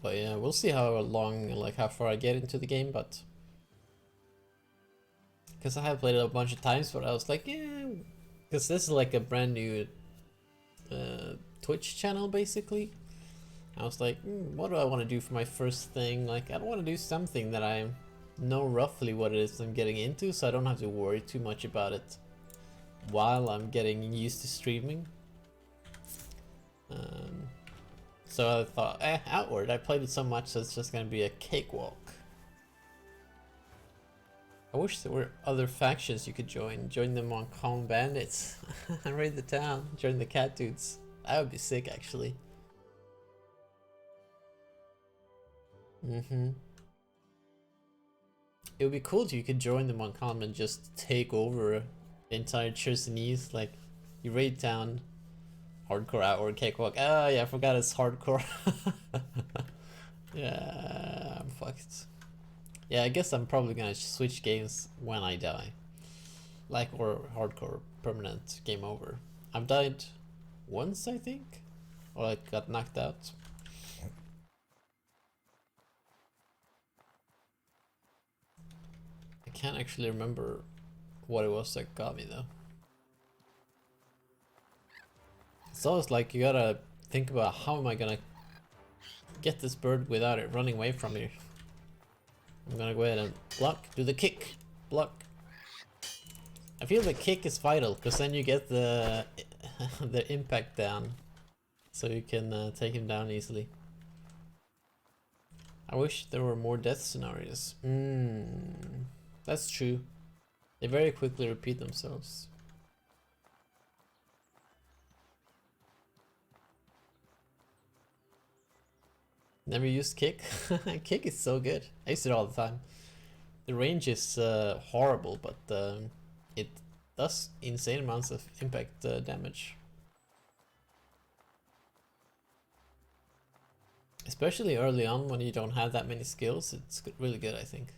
But yeah, we'll see how long, like how far I get into the game, but because I have played it a bunch of times, but I was like, yeah, because this is like a brand new Twitch channel basically. I was like, what do I want to do for my first thing? Like, I don't want to do something that I know roughly what it is I'm getting into, so I don't have to worry too much about it while I'm getting used to streaming. So I thought, Outward, I played it so much, so it's just gonna be a cakewalk. I wish there were other factions you could join. Join them on Calm Bandits and raid the town. Join the cat dudes. That would be sick, actually. It would be cool if you could join them on Calm and just take over the entire Chersonese. Like, you raid town, hardcore Outward cakewalk. Oh yeah, I forgot it's hardcore. Yeah, I'm fucked. Yeah, I guess I'm probably gonna switch games when I die. Like, or hardcore permanent game over. I've died once, I think, or I got knocked out. I can't actually remember what it was that got me though. It's always like you gotta think about how am I gonna get this bird without it running away from me. I'm gonna go ahead and block, do the kick, block. I feel the kick is vital because then you get the the impact down, so you can take him down easily. I wish there were more death scenarios. That's true. They very quickly repeat themselves. Never used kick. Kick is so good. I use it all the time. The range is horrible, but it does insane amounts of impact damage. Especially early on when you don't have that many skills, it's really good, I think.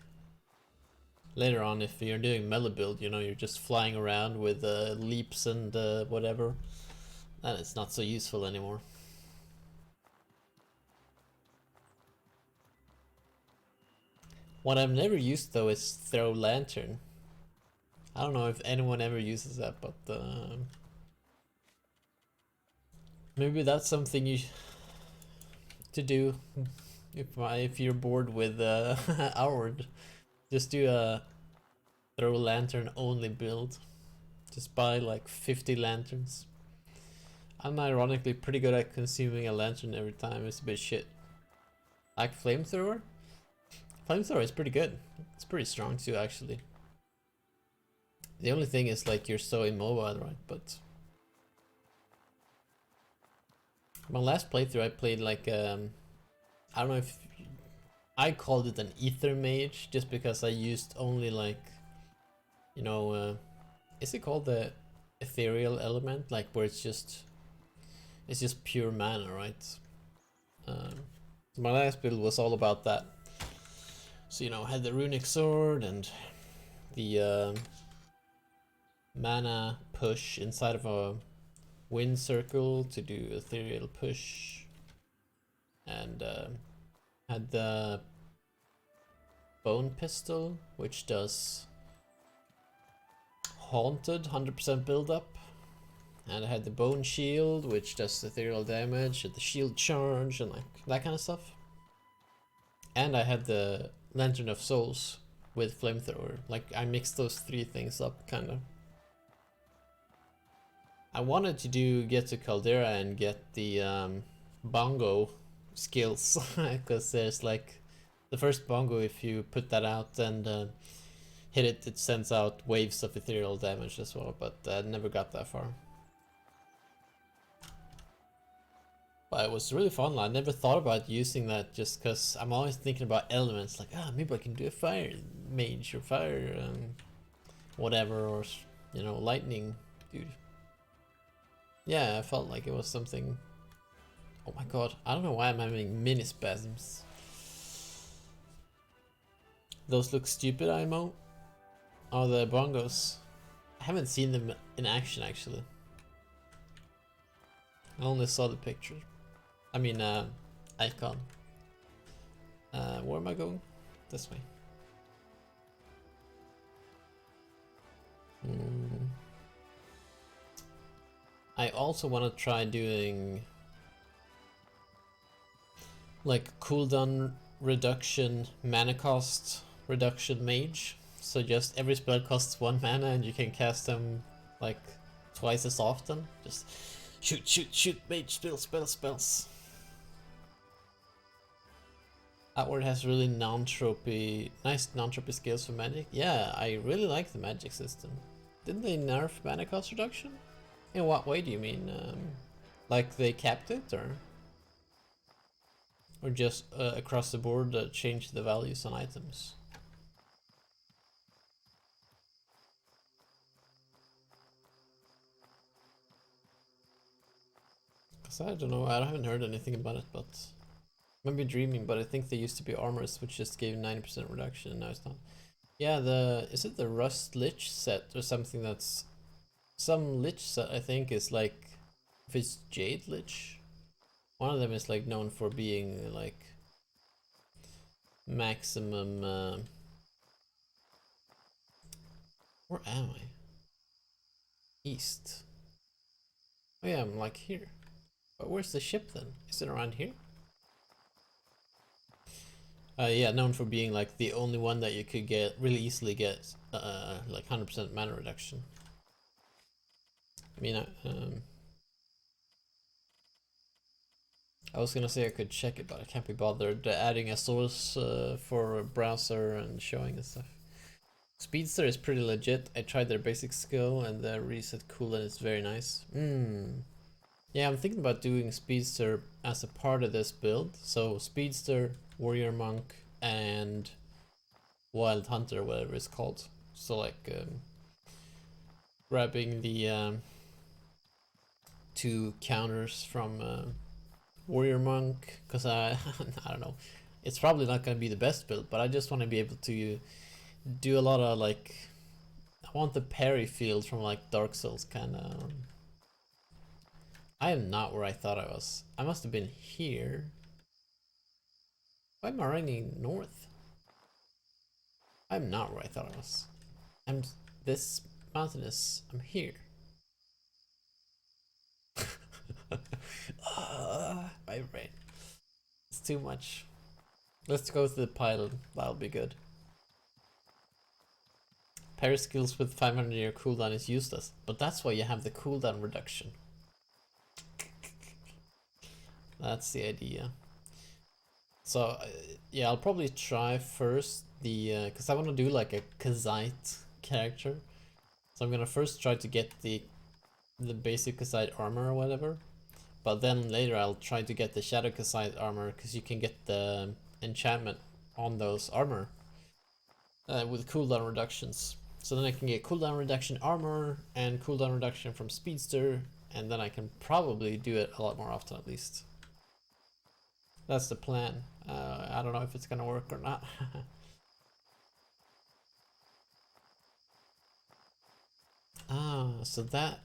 Later on, if you're doing melee build, you know, you're just flying around with leaps and whatever, then it's not so useful anymore. What I've never used though is throw lantern. I don't know if anyone ever uses that, but maybe that's something you to do if you're bored with Outward. Just do a throw lantern only build. Just buy like 50 lanterns. I'm ironically pretty good at consuming a lantern every time. It's a bit shit. Like flamethrower? Flamethrower is pretty good. It's pretty strong too, actually. The only thing is like you're so immobile, right? But my last playthrough I played like I don't know if I called it an ether mage just because I used only like, you know, is it called the ethereal element, like where it's just pure mana, right? My last build was all about that. So, you know, I had the runic sword and the mana push inside of a wind circle to do ethereal push, and had the bone pistol, which does haunted 100% build up, and I had the bone shield, which does ethereal damage, and the shield charge, and like that kind of stuff. And I had the lantern of souls with flamethrower. Like I mixed those three things up, kind of. I wanted to get to Caldera and get the bongo skills because there's like the first bongo, if you put that out and hit it, it sends out waves of ethereal damage as well, but I never got that far. But it was really fun. I never thought about using that just because I'm always thinking about elements, like, maybe I can do a fire mage or fire whatever, or, you know, lightning dude. Yeah, I felt like it was something. Oh my god, I don't know why I'm having mini spasms. Those look stupid, IMO. Oh, the bongos. I haven't seen them in action actually. I only saw the picture. I mean, icon. Where am I going? This way. I also want to try doing like cooldown reduction, mana cost reduction mage. So just every spell costs 1 mana and you can cast them like twice as often. Just shoot, shoot, shoot, mage, spells. Outward has really nice non-tropy skills for magic. Yeah, I really like the magic system. Didn't they nerf mana cost reduction? In what way do you mean? Like they capped it, or just across the board changed the values on items? Cause I don't know, I haven't heard anything about it, but maybe dreaming. But I think there used to be armors which just gave 90% reduction, and now it's not. Yeah, is it the Rust Lich set or something? That's some Lich set. I think is like, if it's Jade Lich, one of them is like known for being like maximum. Where am I? East. Oh yeah, I'm like here. But where's the ship then? Is it around here? Yeah, known for being like the only one that you could get really easily get like 100% mana reduction. I mean, I was gonna say I could check it, but I can't be bothered adding a source for a browser and showing and stuff. Speedster is pretty legit. I tried their basic skill and the reset cooldown is very nice. Yeah, I'm thinking about doing Speedster as a part of this build. So Speedster, Warrior Monk, and Wild Hunter, whatever it's called. So like grabbing the 2 counters from Warrior Monk, because I don't know, it's probably not going to be the best build, but I just want to be able to do a lot of like, I want the parry field from like Dark Souls kind of. I am not where I thought I was. I must have been here. Why am I running north? I'm not where I thought I was. This mountain is, I'm here. My brain. It's too much. Let's go to the pilot. That'll be good. Parry skills with 500-year cooldown is useless, but that's why you have the cooldown reduction. That's the idea. So yeah, I'll probably try first the because I want to do like a Kazite character. So I'm gonna first try to get the basic Kazite armor or whatever, but then later I'll try to get the Shadow Kazite armor, because you can get the enchantment on those armor with cooldown reductions. So then I can get cooldown reduction armor and cooldown reduction from Speedster, and then I can probably do it a lot more often at least. That's the plan. I don't know if it's gonna work or not. So that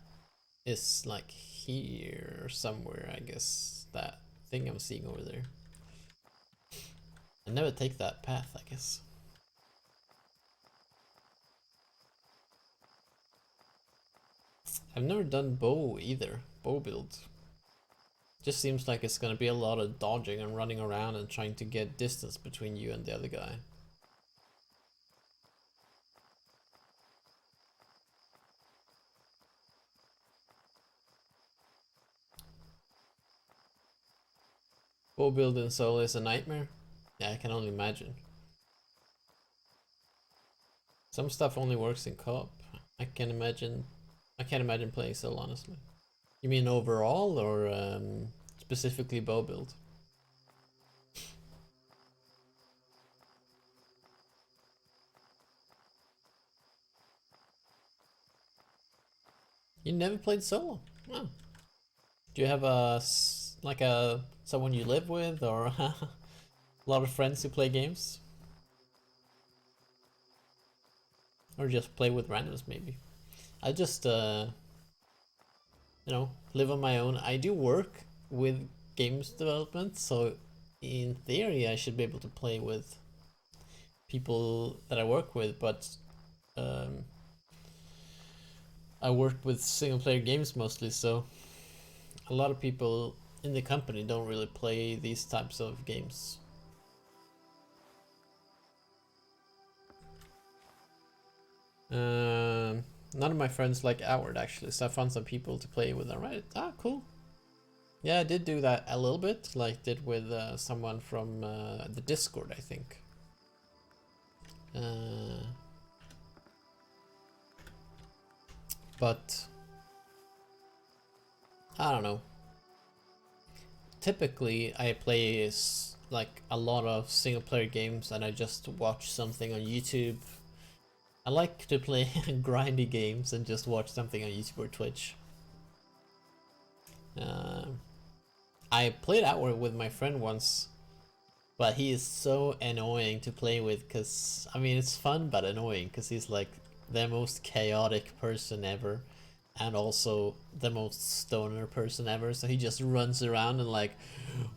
is like here somewhere, I guess. That thing I'm seeing over there. I never take that path, I guess. I've never done bow either. Bow build. Just seems like it's gonna be a lot of dodging and running around and trying to get distance between you and the other guy. Bow build in solo is a nightmare. Yeah, I can only imagine. Some stuff only works in co-op. I can't imagine playing solo, honestly. You mean overall or specifically bow build? You never played solo? Oh. Do you have like a someone you live with or a lot of friends who play games? Or just play with randoms maybe? I just you know, live on my own. I do work with games development, so in theory I should be able to play with people that I work with, but um, I work with single player games mostly, so a lot of people in the company don't really play these types of games. None of my friends like Outward actually, so I found some people to play with. Alright, cool. Yeah, I did do that a little bit, like did with someone from the Discord, I think. But I don't know. Typically, I play like a lot of single player games, and I just watch something on YouTube. I like to play grindy games and just watch something on YouTube or Twitch. I played Outward with my friend once, but he is so annoying to play with because, I mean, it's fun but annoying because he's like the most chaotic person ever and also the most stoner person ever. So he just runs around and like,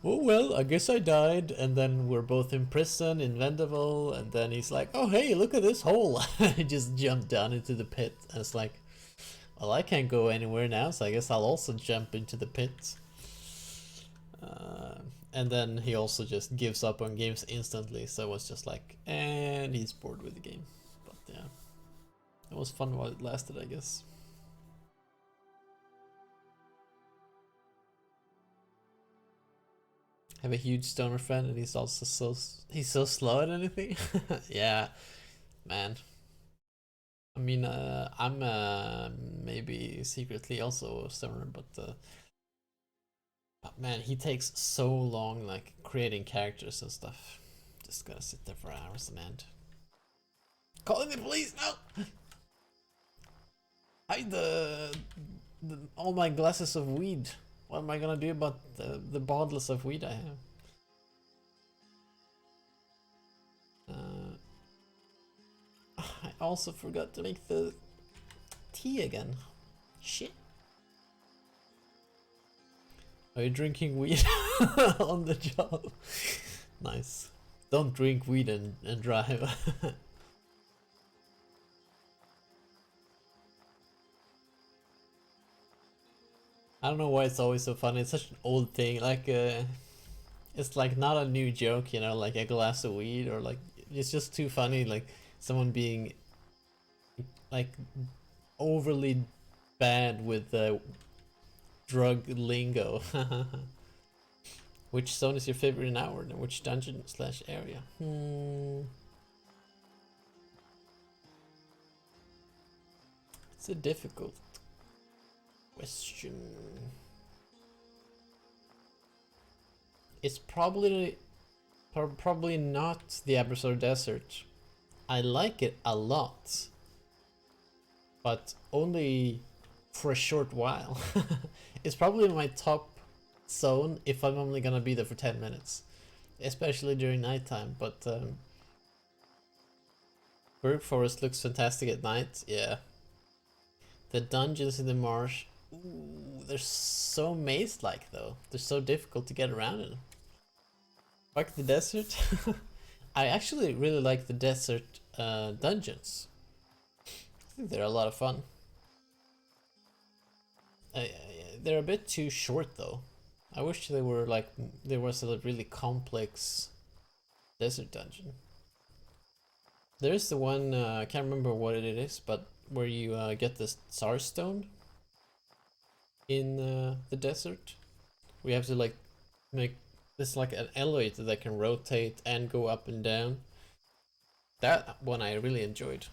oh well, I guess I died, and then we're both in prison in Vendaval, and then he's like, oh hey, look at this hole. I just jumped down into the pit, and it's like, well, I can't go anywhere now, so I guess I'll also jump into the pit. And then he also just gives up on games instantly, so it was just like, and he's bored with the game. But yeah, it was fun while it lasted, I guess. I have a huge stoner friend, and he's also so slow at anything. Yeah, man. I mean, I'm maybe secretly also a stoner, but man, he takes so long, like creating characters and stuff. Just gotta sit there for hours on end. Calling the police! No! Hide the all my glasses of weed. What am I gonna do about the bottles of weed I have? I also forgot to make the tea again. Shit. Are you drinking weed on the job? Nice. Don't drink weed and drive. I don't know why it's always so funny. It's such an old thing. Like, it's like not a new joke, you know, like a glass of weed, or like it's just too funny. Like someone being like overly bad with the drug lingo. Which zone is your favorite in Outward, and which dungeon slash area? It's a difficult question. It's probably not the Abyssal Desert. I like it a lot, but only for a short while. It's probably my top zone if I'm only gonna be there for 10 minutes, especially during nighttime. But Burg Forest looks fantastic at night. Yeah, the dungeons in the marsh, ooh, they're so maze-like though. They're so difficult to get around in. Like the desert. I actually really like the desert dungeons. I think they're a lot of fun. They're a bit too short though. I wish they were like, there was a really complex desert dungeon. There's the one, I can't remember what it is, but where you get the Tsar Stone in the desert. We have to like make It's like an elevator that can rotate and go up and down. That one I really enjoyed.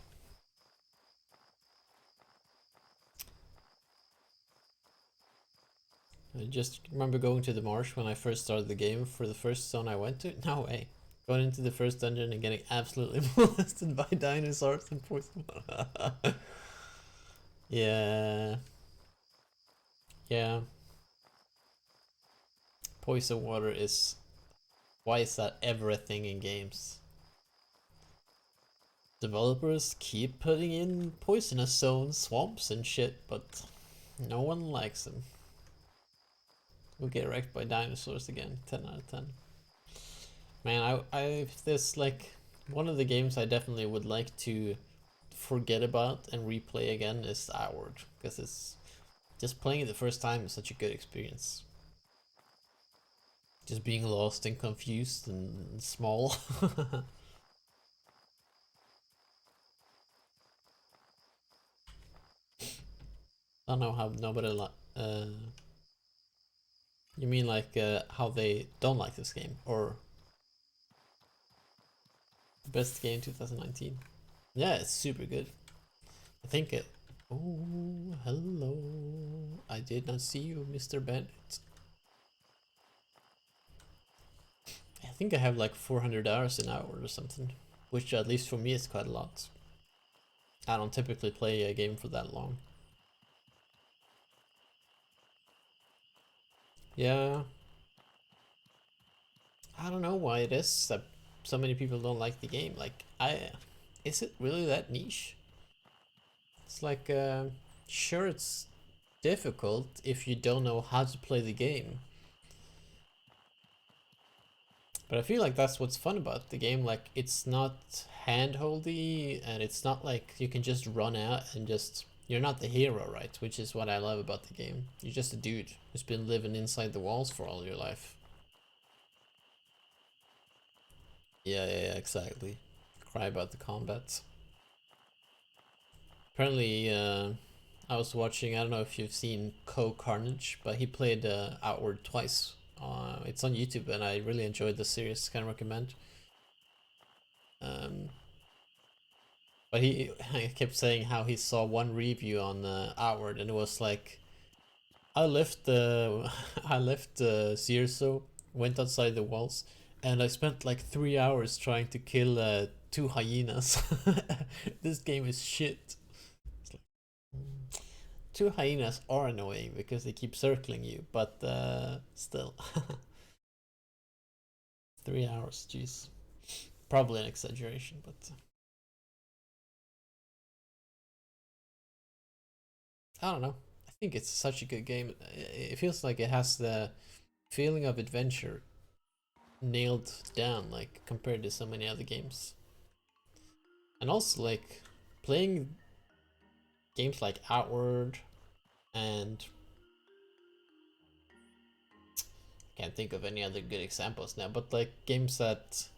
I just remember going to the marsh when I first started the game for the first zone I went to. No way. Going into the first dungeon and getting absolutely molested by dinosaurs and poison. Yeah. Yeah. Poison water is... Why is that everything in games? Developers keep putting in poisonous zones, swamps and shit, but no one likes them. We'll get wrecked by dinosaurs again. 10 out of 10. Man, this like one of the games I definitely would like to forget about and replay again is Outward, because it's just playing it the first time is such a good experience. Just being lost and confused and small. I don't know how nobody you mean like how they don't like this game, or best game 2019? Yeah, it's super good. I think it. Oh, hello. I did not see you, Mr. Bennett. I think I have like 400 hours an hour or something, which at least for me is quite a lot. I don't typically play a game for that long. Yeah, I don't know why it is that so many people don't like the game. Like, is it really that niche? It's like, sure, it's difficult if you don't know how to play the game. But I feel like that's what's fun about the game. Like, it's not handholdy, and it's not like you can just run out and just... You're not the hero, right? Which is what I love about the game. You're just a dude who's been living inside the walls for all your life. Yeah, exactly. Cry about the combat. Apparently, I was watching, I don't know if you've seen Carnage, but he played Outward twice. It's on YouTube, and I really enjoyed the series. Can recommend. Um, but he kept saying how he saw one review on Outward, and it was like, I left the I left Zierso, went outside the walls, and I spent like 3 hours trying to kill 2 hyenas. This game is shit. It's like, 2 hyenas are annoying because they keep circling you, but still. 3 hours, jeez. Probably an exaggeration, but I don't know. I think it's such a good game. It feels like it has the feeling of adventure nailed down, like compared to so many other games. And also, like, playing games like Outward and can't think of any other good examples now, but like games that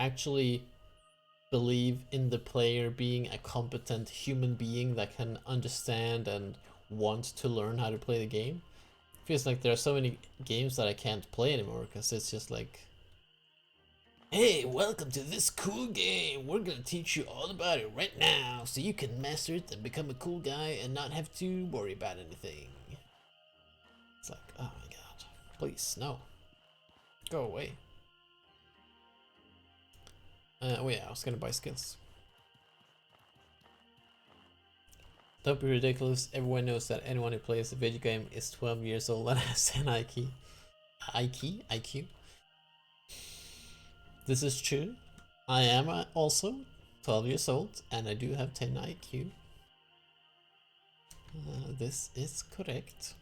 actually believe in the player being a competent human being that can understand and want to learn how to play the game. Feels like there are so many games that I can't play anymore because it's just like, hey, welcome to this cool game. We're gonna teach you all about it right now so you can master it and become a cool guy and not have to worry about anything. It's like, oh my god, please, no. Go away. Oh yeah, I was gonna buy skills. Don't be ridiculous. Everyone knows that anyone who plays a video game is 12 years old and has an IQ. IQ? This is true. I am also 12 years old and I do have 10 IQ. This is correct.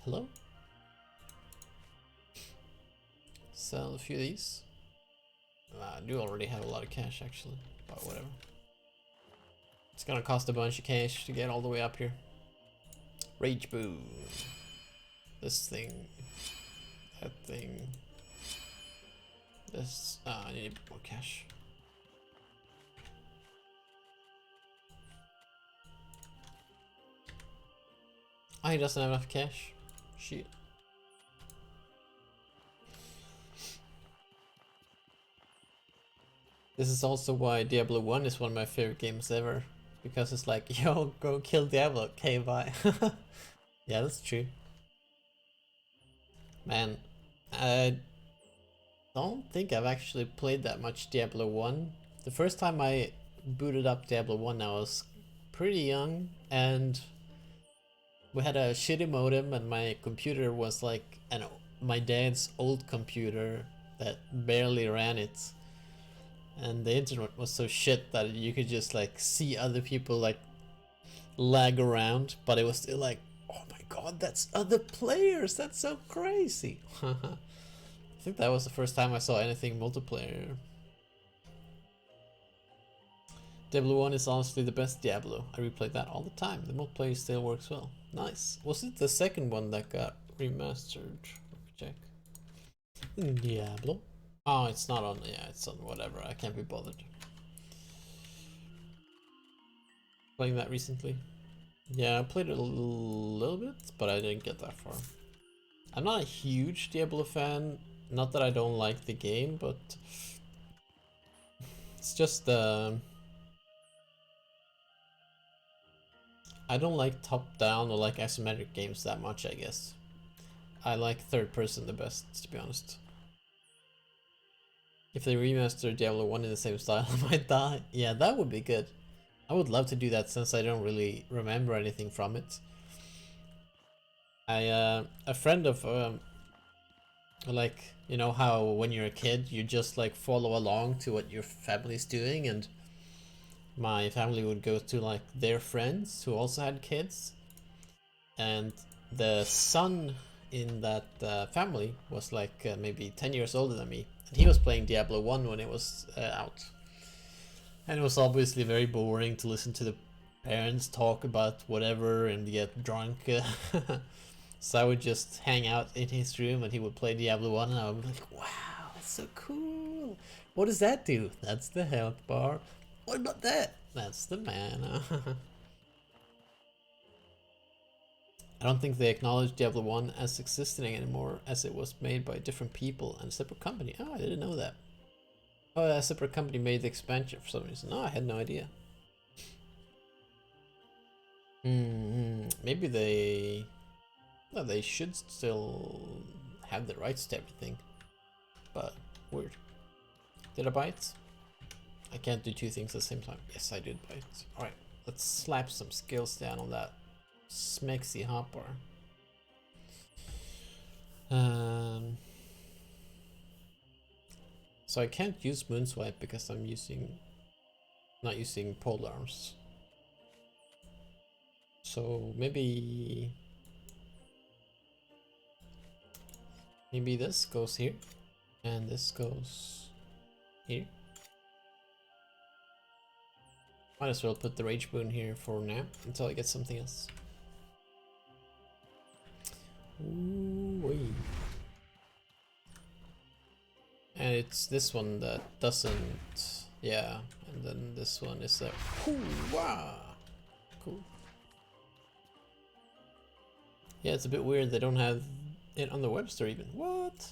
Hello? Sell a few of these. I do already have a lot of cash actually, but whatever. It's gonna cost a bunch of cash to get all the way up here. Rage boom. This thing. That thing. This. I need more cash. Oh, he doesn't have enough cash. Shit. This is also why Diablo 1 is one of my favorite games ever. Because it's like, yo, go kill Diablo, okay, bye. Yeah, that's true. Man, I don't think I've actually played that much Diablo 1. The first time I booted up Diablo 1 I was pretty young, and we had a shitty modem, and my computer was like my dad's old computer that barely ran it. And the internet was so shit that you could just like see other people like lag around, but it was still like, oh my god, that's other players, that's so crazy. I think that was the first time I saw anything multiplayer. Diablo 1 is honestly the best Diablo. I replay that all the time. The multiplayer still works well. Nice. Was it the second one that got remastered? Let me check. Diablo. Oh, it's not on. Yeah, it's on whatever. I can't be bothered. Playing that recently. Yeah, I played it a little bit, but I didn't get that far. I'm not a huge Diablo fan. Not that I don't like the game, but it's just I don't like top-down or like isometric games that much, I guess. I like third person the best, to be honest. If they remaster Diablo 1 in the same style, I might die. Yeah, that would be good. I would love to do that since I don't really remember anything from it. A friend of, like, you know how when you're a kid, you just like follow along to what your family's doing, and my family would go to like their friends who also had kids, and the son in that family was like maybe 10 years older than me, and he was playing Diablo 1 when it was out, and it was obviously very boring to listen to the parents talk about whatever and get drunk. So I would just hang out in his room and he would play Diablo 1, and I would be like, wow, that's so cool. What does that do? That's the health bar. What about that? That's the mana. I don't think they acknowledge Diablo 1 as existing anymore, as it was made by different people and a separate company. Oh, I didn't know that. Oh, a separate company made the expansion for some reason. No, I had no idea. Maybe they... No, they should still have the rights to everything. But, weird. Did I buy it? I can't do two things at the same time. Yes, I did buy it. Alright, let's slap some skills down on that smexy hopper. So I can't use Moonswipe because I'm not using pole arms. So maybe this goes here, and this goes here. Might as well put the Rage Boon here for now until I get something else. Ooh-wee. And it's this one that doesn't, yeah, and then this one is a wow, cool. Yeah, it's a bit weird they don't have it on the web store even. What?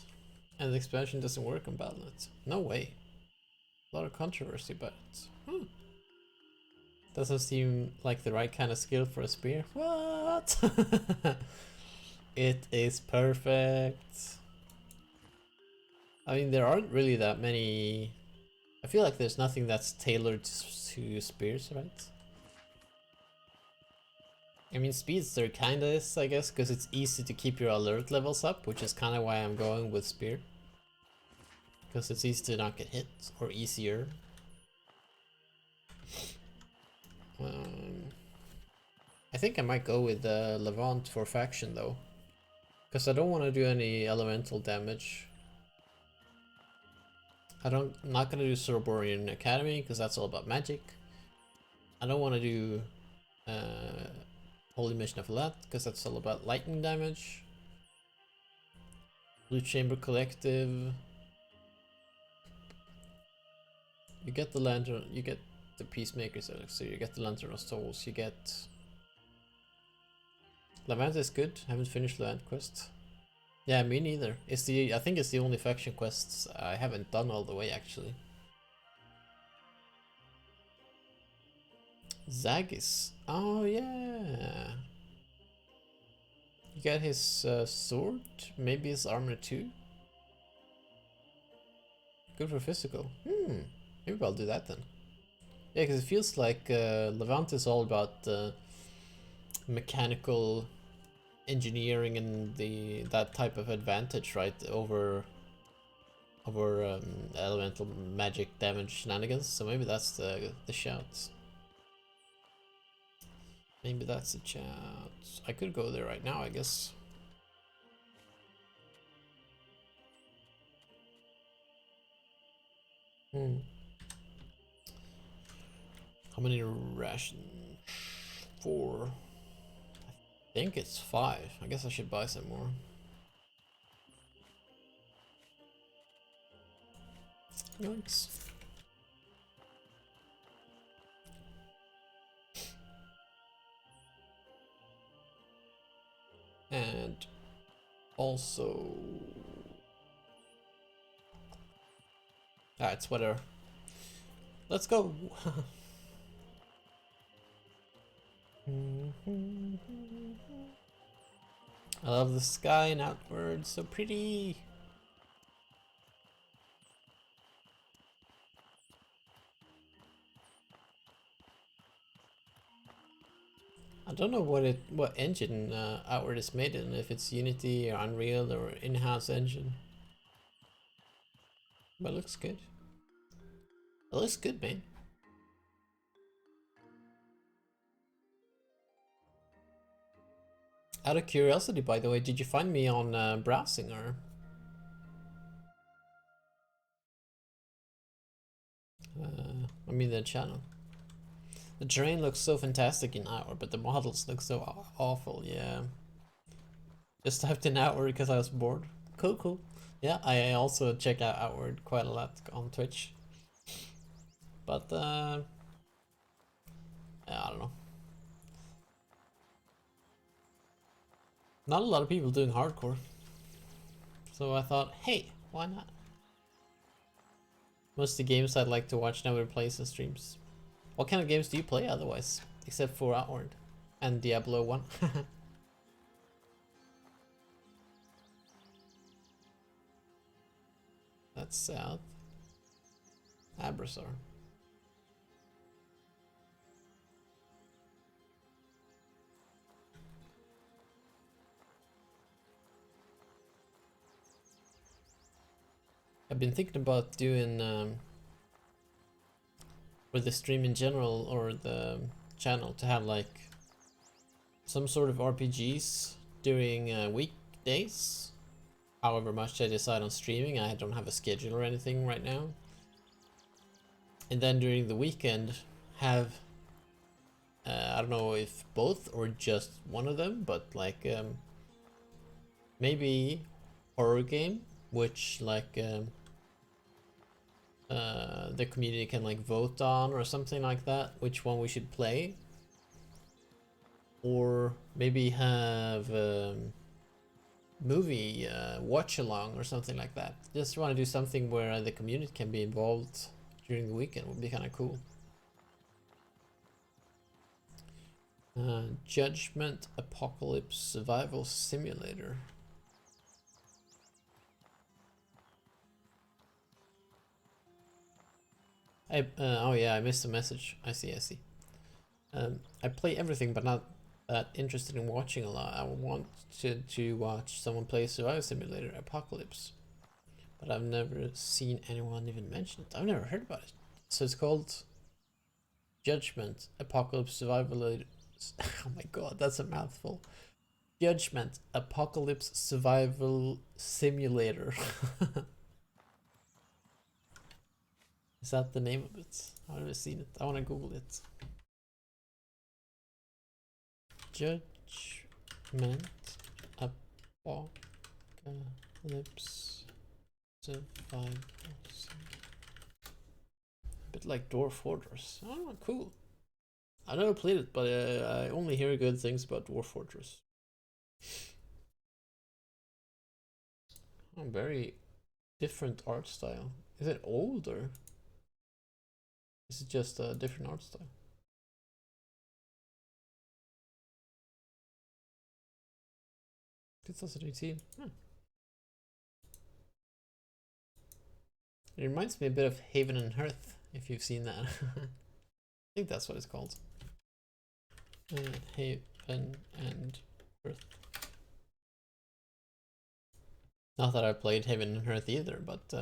And the expansion doesn't work on Battle.net. No way. A lot of controversy about it. Doesn't seem like the right kind of skill for a spear. What? It is perfect. I mean, there aren't really that many... I feel like there's nothing that's tailored to spears, right? I mean, Speedster kinda is, I guess, because it's easy to keep your alert levels up, which is kinda why I'm going with Spear. Because it's easy to not get hit, or easier. I think I might go with Levant for faction though. Because I don't want to do any elemental damage. I'm not gonna do Cerberus Academy because that's all about magic. I don't want to do Holy Mission of Lat because that's all about lightning damage. Blue Chamber Collective. You get the Lantern, you get the Peacemaker's Elixir, you get the Lantern of Souls, you get... Levant is good, haven't finished Levant quest. Yeah, me neither. I think it's the only faction quests I haven't done all the way actually. Zagis. Oh yeah. You got his sword, maybe his armor too. Good for physical. Maybe I'll do that then. Yeah, because it feels like Levant is all about mechanical engineering and that type of advantage, right? Over elemental magic damage shenanigans. So maybe that's the shout. Maybe that's the shout. I could go there right now, I guess. How many rations? 4. I think it's 5. I guess I should buy some more. Yikes. And also... it's whatever. Let's go! I love the sky and outward, so pretty! I don't know what engine Outward is made in, if it's Unity or Unreal or in-house engine. But it looks good. It looks good, man. Out of curiosity, by the way, did you find me on browsing or? I mean the channel. The terrain looks so fantastic in Outward, but the models look so awful, yeah. Just typed in Outward because I was bored. Cool, cool. Yeah, I also check out Outward quite a lot on Twitch. But, yeah, I don't know. Not a lot of people doing hardcore. So I thought, hey, why not? Most of the games I'd like to watch never plays and streams. What kind of games do you play otherwise? Except for Outward and Diablo 1. That's south. Abrasar. I've been thinking about doing for the stream in general or the channel to have like some sort of RPGs during weekdays. However much I decide on streaming, I don't have a schedule or anything right now. And then during the weekend, have I don't know if both or just one of them, but like maybe horror game, which like the community can like vote on or something like that, which one we should play. Or maybe have movie watch along or something like that. Just want to do something where the community can be involved during the weekend. Would be kind of cool. Judgment Apocalypse Survival Simulator. Oh yeah, I missed a message. I see. I play everything, but not that interested in watching a lot. I want to watch someone play Survival Simulator Apocalypse, but I've never seen anyone even mention it. I've never heard about it. So it's called Judgment Apocalypse Survival. Oh my god, that's a mouthful. Judgment Apocalypse Survival Simulator. Is that the name of it? I've never seen it. I want to Google it. Judgment Apocalypse Survival. A bit like Dwarf Fortress. Oh, cool. I never played it, but I only hear good things about Dwarf Fortress. Oh, very different art style. Is it old or is it just a different art style? 2018. It reminds me a bit of Haven and Hearth, if you've seen that. I think that's what it's called. Haven and Hearth. Not that I played Haven and Hearth either, but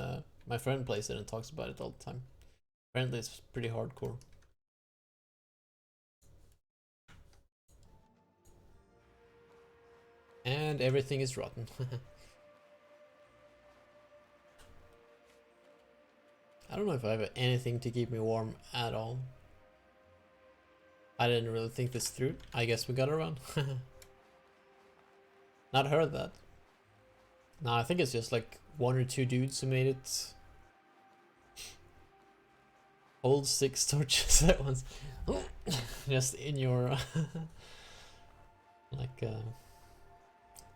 my friend plays it and talks about it all the time. Apparently it's pretty hardcore. And everything is rotten. I don't know if I have anything to keep me warm at all. I didn't really think this through. I guess we gotta run. Not heard that. No, I think it's just like 1 or 2 dudes who made it. Hold 6 torches at once. Just in your... like,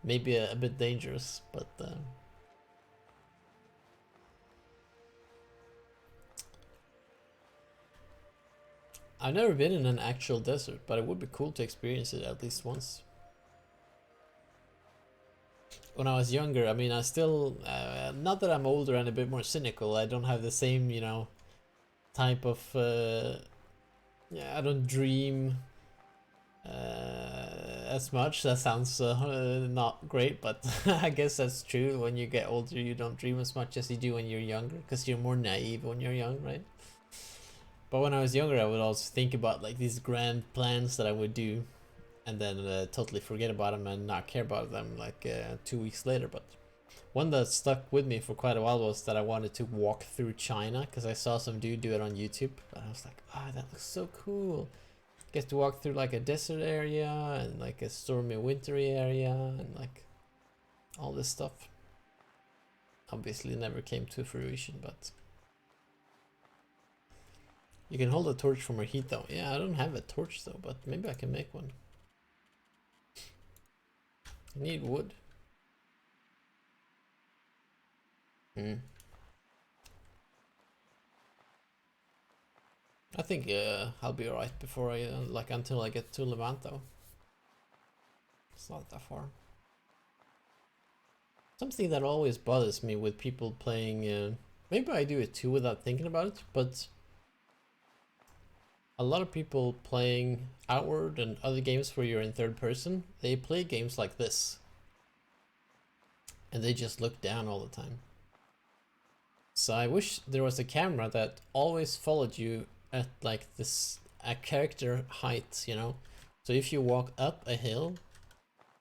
maybe a bit dangerous, but... I've never been in an actual desert, but it would be cool to experience it at least once. When I was younger, I mean, I still, not that I'm older and a bit more cynical, I don't have the same, you know, type of, yeah, I don't dream as much. That sounds not great, but I guess that's true. When you get older, you don't dream as much as you do when you're younger, because you're more naive when you're young, right? But when I was younger, I would also think about like these grand plans that I would do, and then totally forget about them and not care about them like 2 weeks later. But one that stuck with me for quite a while was that I wanted to walk through China, because I saw some dude do it on YouTube, and I was like, ah, oh, that looks so cool. Get to walk through like a desert area and like a stormy wintry area and like all this stuff. Obviously never came to fruition, but you can hold a torch from a heat though. Yeah, I don't have a torch though, but maybe I can make one. I need wood. I think I'll be alright before I like until I get to Levanto. It's not that far. Something that always bothers me with people playing, maybe I do it too without thinking about it, but a lot of people playing Outward and other games where you're in third person, they play games like this. And they just look down all the time. So I wish there was a camera that always followed you at like this, a character height, you know? So if you walk up a hill,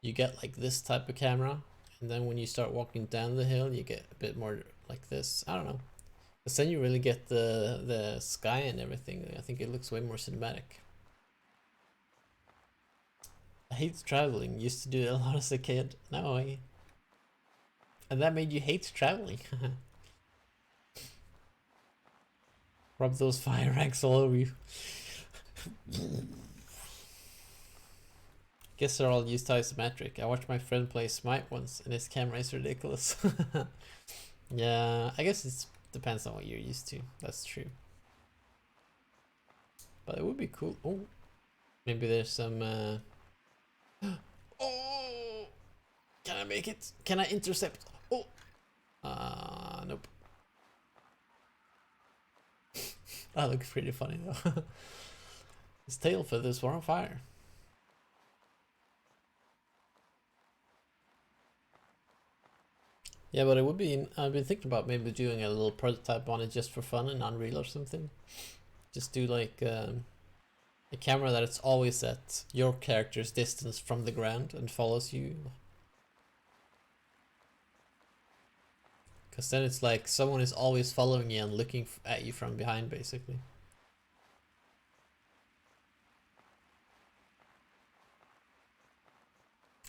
you get like this type of camera. And then when you start walking down the hill, you get a bit more like this. I don't know. Because then you really get the sky and everything. I think it looks way more cinematic. I hate traveling. Used to do it a lot as a kid. No, and that made you hate traveling. Rub those fire ranks all over you. Guess they're all used to isometric. I watched my friend play Smite once and his camera is ridiculous. Yeah, I guess it depends on what you're used to. That's true. But it would be cool. Oh, maybe there's some... Oh! Can I make it? Can I intercept? Oh! Nope. That looks pretty funny though. His tail feathers were on fire. Yeah, but it would be. I've been thinking about maybe doing a little prototype on it just for fun in Unreal or something. Just do like a camera that it's always at your character's distance from the ground and follows you. Because then it's like someone is always following you and looking at you from behind, basically.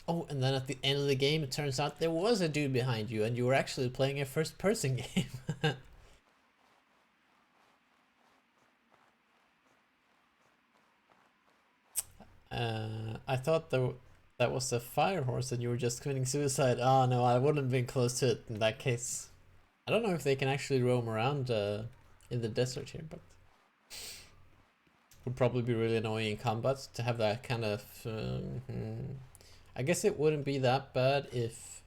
Oh, and then at the end of the game, it turns out there was a dude behind you and you were actually playing a first-person game. I thought that was a fire horse and you were just committing suicide. Oh no, I wouldn't have been close to it in that case. I don't know if they can actually roam around in the desert here, but would probably be really annoying in combat to have that kind of I guess it wouldn't be that bad if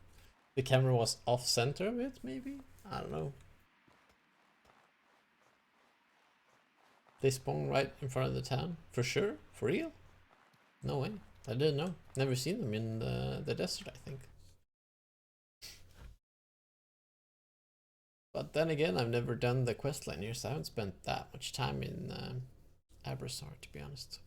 the camera was off center of it, maybe? I don't know. They spawn right in front of the town? For sure? For real? No way. I didn't know. Never seen them in the desert, I think. But then again, I've never done the quest line here, so I haven't spent that much time in Abrasar, to be honest.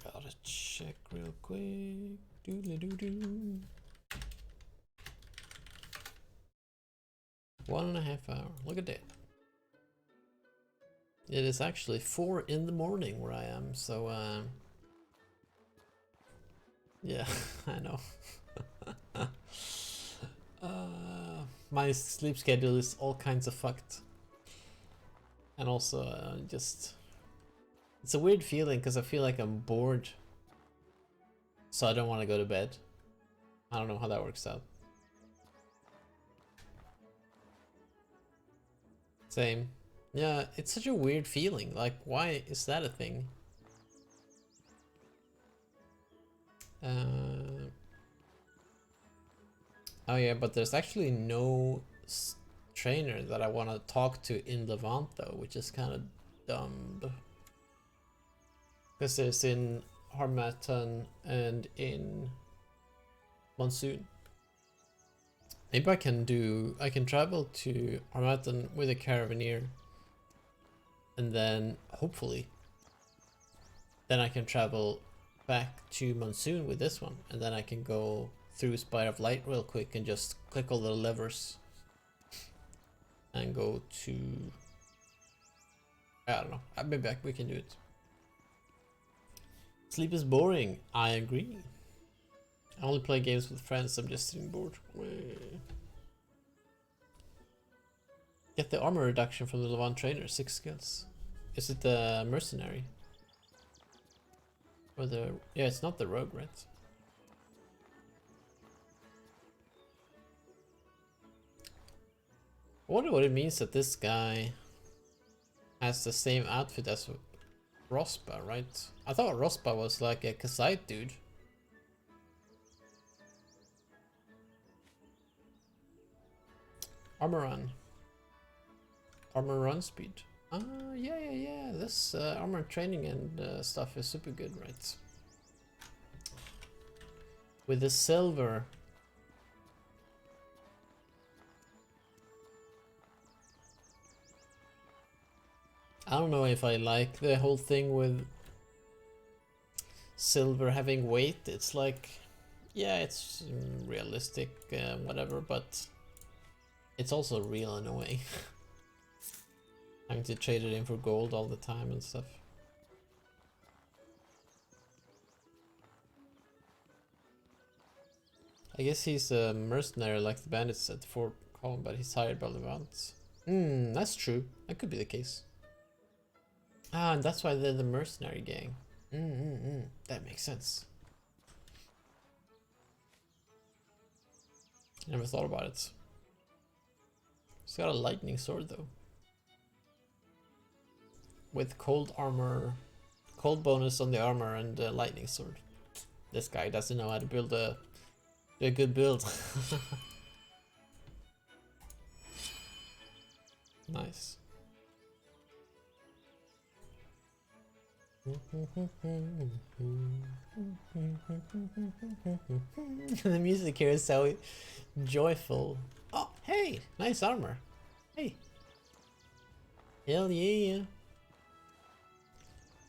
Gotta check real quick. Doodly doo doo. 1.5 hours. Look at that. It is actually 4 in the morning where I am, so yeah, I know. My sleep schedule is all kinds of fucked. And also just... It's a weird feeling because I feel like I'm bored. So I don't want to go to bed. I don't know how that works out. Same. Yeah, it's such a weird feeling. Like, why is that a thing? Oh yeah, but there's actually no trainer that I want to talk to in Levant though, which is kind of dumb. Because there's in Harmattan and in Monsoon. Maybe I can travel to Harmattan with a Caravaneer. And then, hopefully, then I can travel back to Monsoon with this one. And then I can go through Spire of Light real quick and just click all the levers. And go to... I don't know. Maybe we can do it. Sleep is boring. I agree. I only play games with friends. I'm just sitting bored. Get the armor reduction from the Levant trainer. 6 skills. Is it the mercenary? Or the... Yeah, it's not the rogue, right? I wonder what it means that this guy has the same outfit as Rospa, right? I thought Rospa was like a Kassite dude. Armor run. Armor run speed. Yeah. This armor training and stuff is super good, right? With the silver. I don't know if I like the whole thing with silver having weight. It's like, yeah, it's realistic, whatever, but it's also real in a way. Having to trade it in for gold all the time and stuff. I guess he's a mercenary like the bandits at Fort Column, but he's hired by the Levant. That's true. That could be the case. Ah, and that's why they're the mercenary gang. That makes sense. Never thought about it. He's got a lightning sword though. With cold armor, cold bonus on the armor and lightning sword. This guy doesn't know how to build a good build. Nice. The music here is so joyful. Oh, hey, nice armor. Hey. Hell yeah.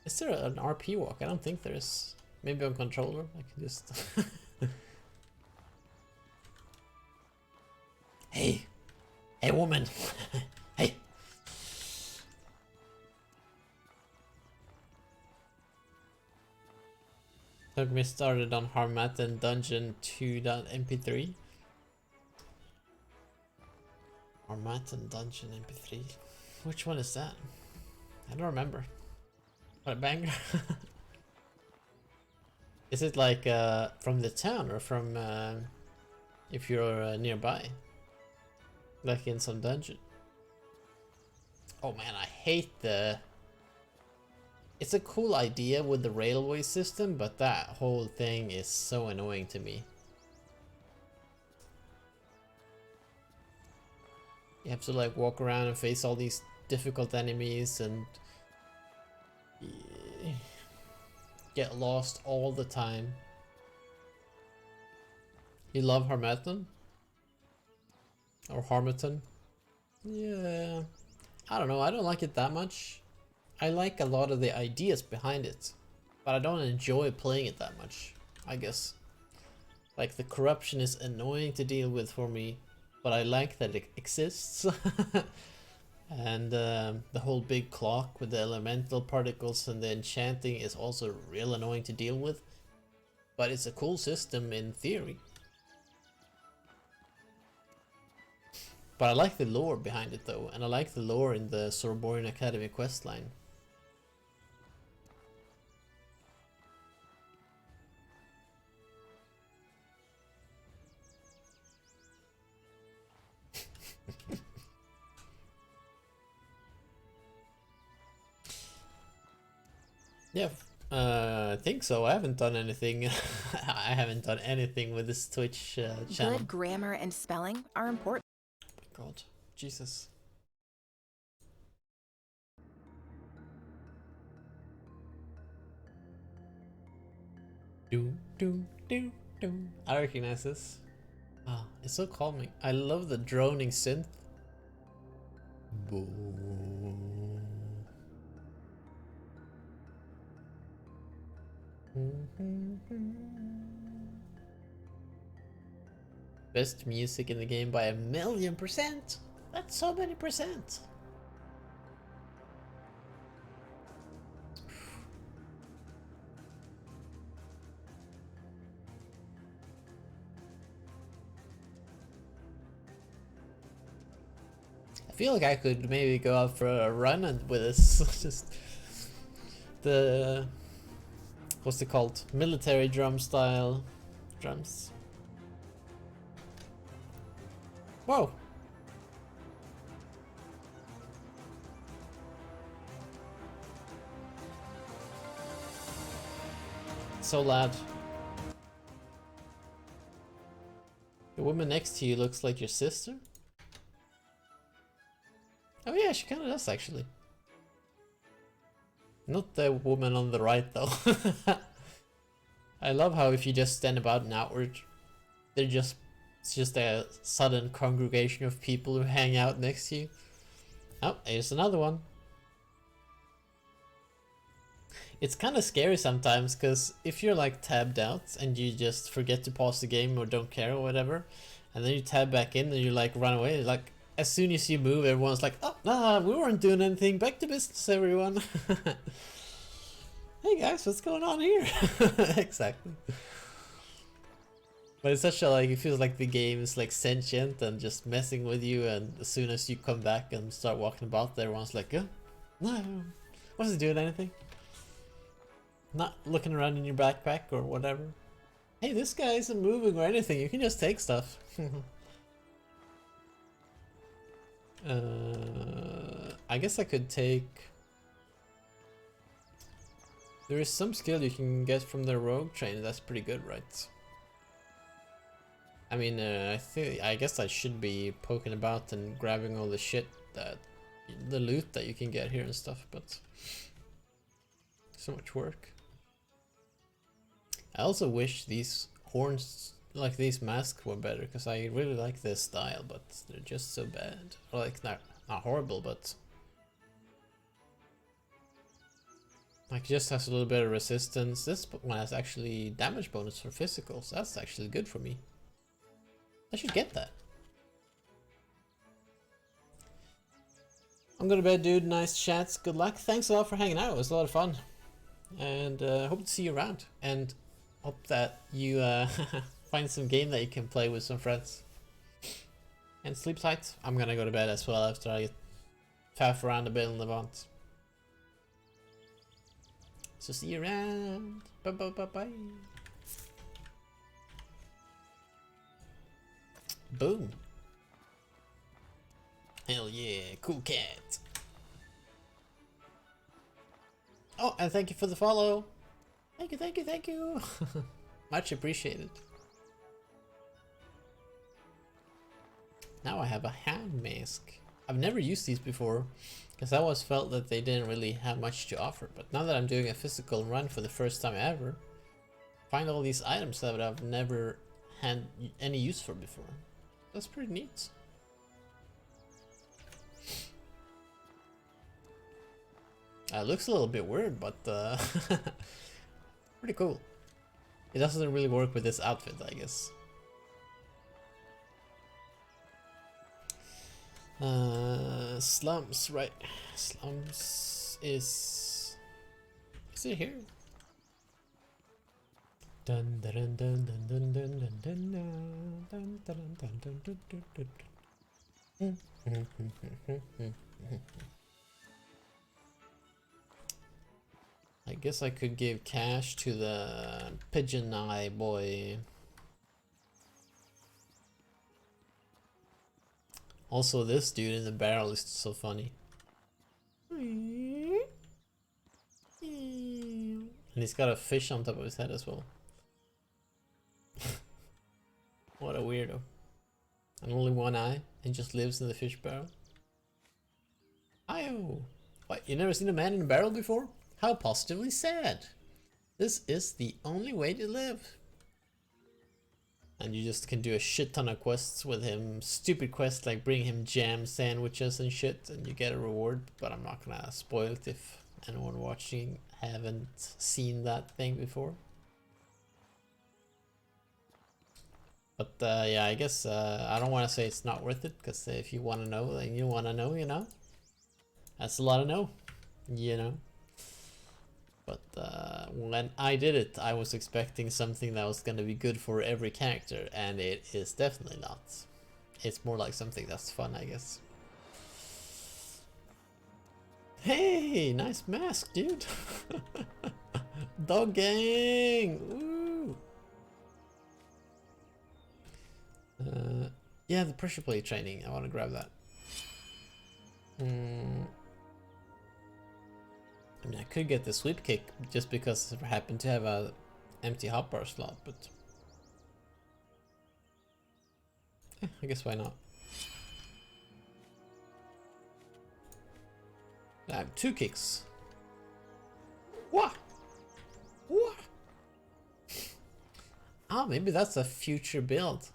Is there an RP walk? I don't think there is. Maybe on controller. I can just... Hey. Hey, woman. Hey. Took me started on Harmattan Dungeon 2.mp3. Harmattan Dungeon MP3. Which one is that? I don't remember. What a banger. Is it like from the town or from if you're nearby? Like in some dungeon? Oh man, I hate the It's a cool idea with the railway system, but that whole thing is so annoying to me. You have to like walk around and face all these difficult enemies and get lost all the time. You love Harmattan? Or Harmattan? Yeah, I don't know, I don't like it that much. I like a lot of the ideas behind it, but I don't enjoy playing it that much, I guess. Like, the corruption is annoying to deal with for me, but I like that it exists. And the whole big clock with the elemental particles and the enchanting is also real annoying to deal with. But it's a cool system in theory. But I like the lore behind it though, and I like the lore in the Sorborn Academy questline. Yeah, I think so. I haven't done anything. I haven't done anything with this Twitch channel. Good grammar and spelling are important. Oh my God, Jesus. Do do do do. I recognize this. Ah, it's so calming. I love the droning synth. Boom. Best music in the game by 1,000,000%. That's so many percent. I feel like I could maybe go out for a run and with this. Just the what's it called? Military drum style drums. Whoa. So loud. The woman next to you looks like your sister? Oh yeah, she kinda does actually. Not the woman on the right though. I love how if you just stand about and outward, it's just a sudden congregation of people who hang out next to you. Oh, here's another one. It's kind of scary sometimes, because if you're like tabbed out and you just forget to pause the game or don't care or whatever, and then you tab back in and you like run away, like as soon as you move, everyone's like, oh, nah, we weren't doing anything, back to business, everyone. Hey guys, what's going on here? Exactly. But it's such a like, it feels like the game is like sentient and just messing with you, and as soon as you come back and start walking about, everyone's like, oh, no, wasn't doing anything. Not looking around in your backpack or whatever. Hey, this guy isn't moving or anything, you can just take stuff. I guess I could take... There is some skill you can get from the rogue train, that's pretty good, right? I mean, I guess I should be poking about and grabbing all the shit the loot that you can get here and stuff, but so much work. I also wish these horns, like these masks, were better, because I really like this style, but they're just so bad. Or like, not horrible, but like just has a little bit of resistance. This one has actually damage bonus for physical, so that's actually good for me. I should get that. I'm gonna bed, dude. Nice chats. Good luck. Thanks a lot for hanging out. It was a lot of fun. And hope to see you around. And hope that you find some game that you can play with some friends. And sleep tight. I'm gonna go to bed as well after I faff around a bit in Levant. So see you around. Bye bye bye bye. Boom. Hell yeah, cool cat. Oh, and thank you for the follow. Thank you, thank you, thank you. Much appreciated. Now I have a hand mask. I've never used these before because I always felt that they didn't really have much to offer. But now that I'm doing a physical run for the first time ever, find all these items that I've never had any use for before. That's pretty neat. It looks a little bit weird, but pretty cool. It doesn't really work with this outfit, I guess. Slums, right? Slums is it here? Dun dun dun dun dun dun dun dun dun dun dun dun dun dun. I guess I could give cash to the pigeon eye boy. Also, this dude in the barrel is so funny. And he's got a fish on top of his head as well. What a weirdo. And only one eye, and just lives in the fish barrel. Ayo! What, you never seen a man in a barrel before? How positively sad. This is the only way to live. And you just can do a shit ton of quests with him. Stupid quests like bring him jam sandwiches and shit, and you get a reward. But I'm not gonna spoil it if anyone watching haven't seen that thing before. But yeah, I guess I don't want to say it's not worth it, because if you want to know, then you want to know, you know. That's a lot of no, you know. But when I did it, I was expecting something that was going to be good for every character, and it is definitely not. It's more like something that's fun, I guess. Hey, nice mask, dude. Dog gang. Woo. Yeah, the pressure plate training. I want to grab that. I mean, I could get the sweep kick just because I happen to have a empty hotbar slot, but I guess why not? I have 2 kicks. What? What? Ah, maybe that's a future build.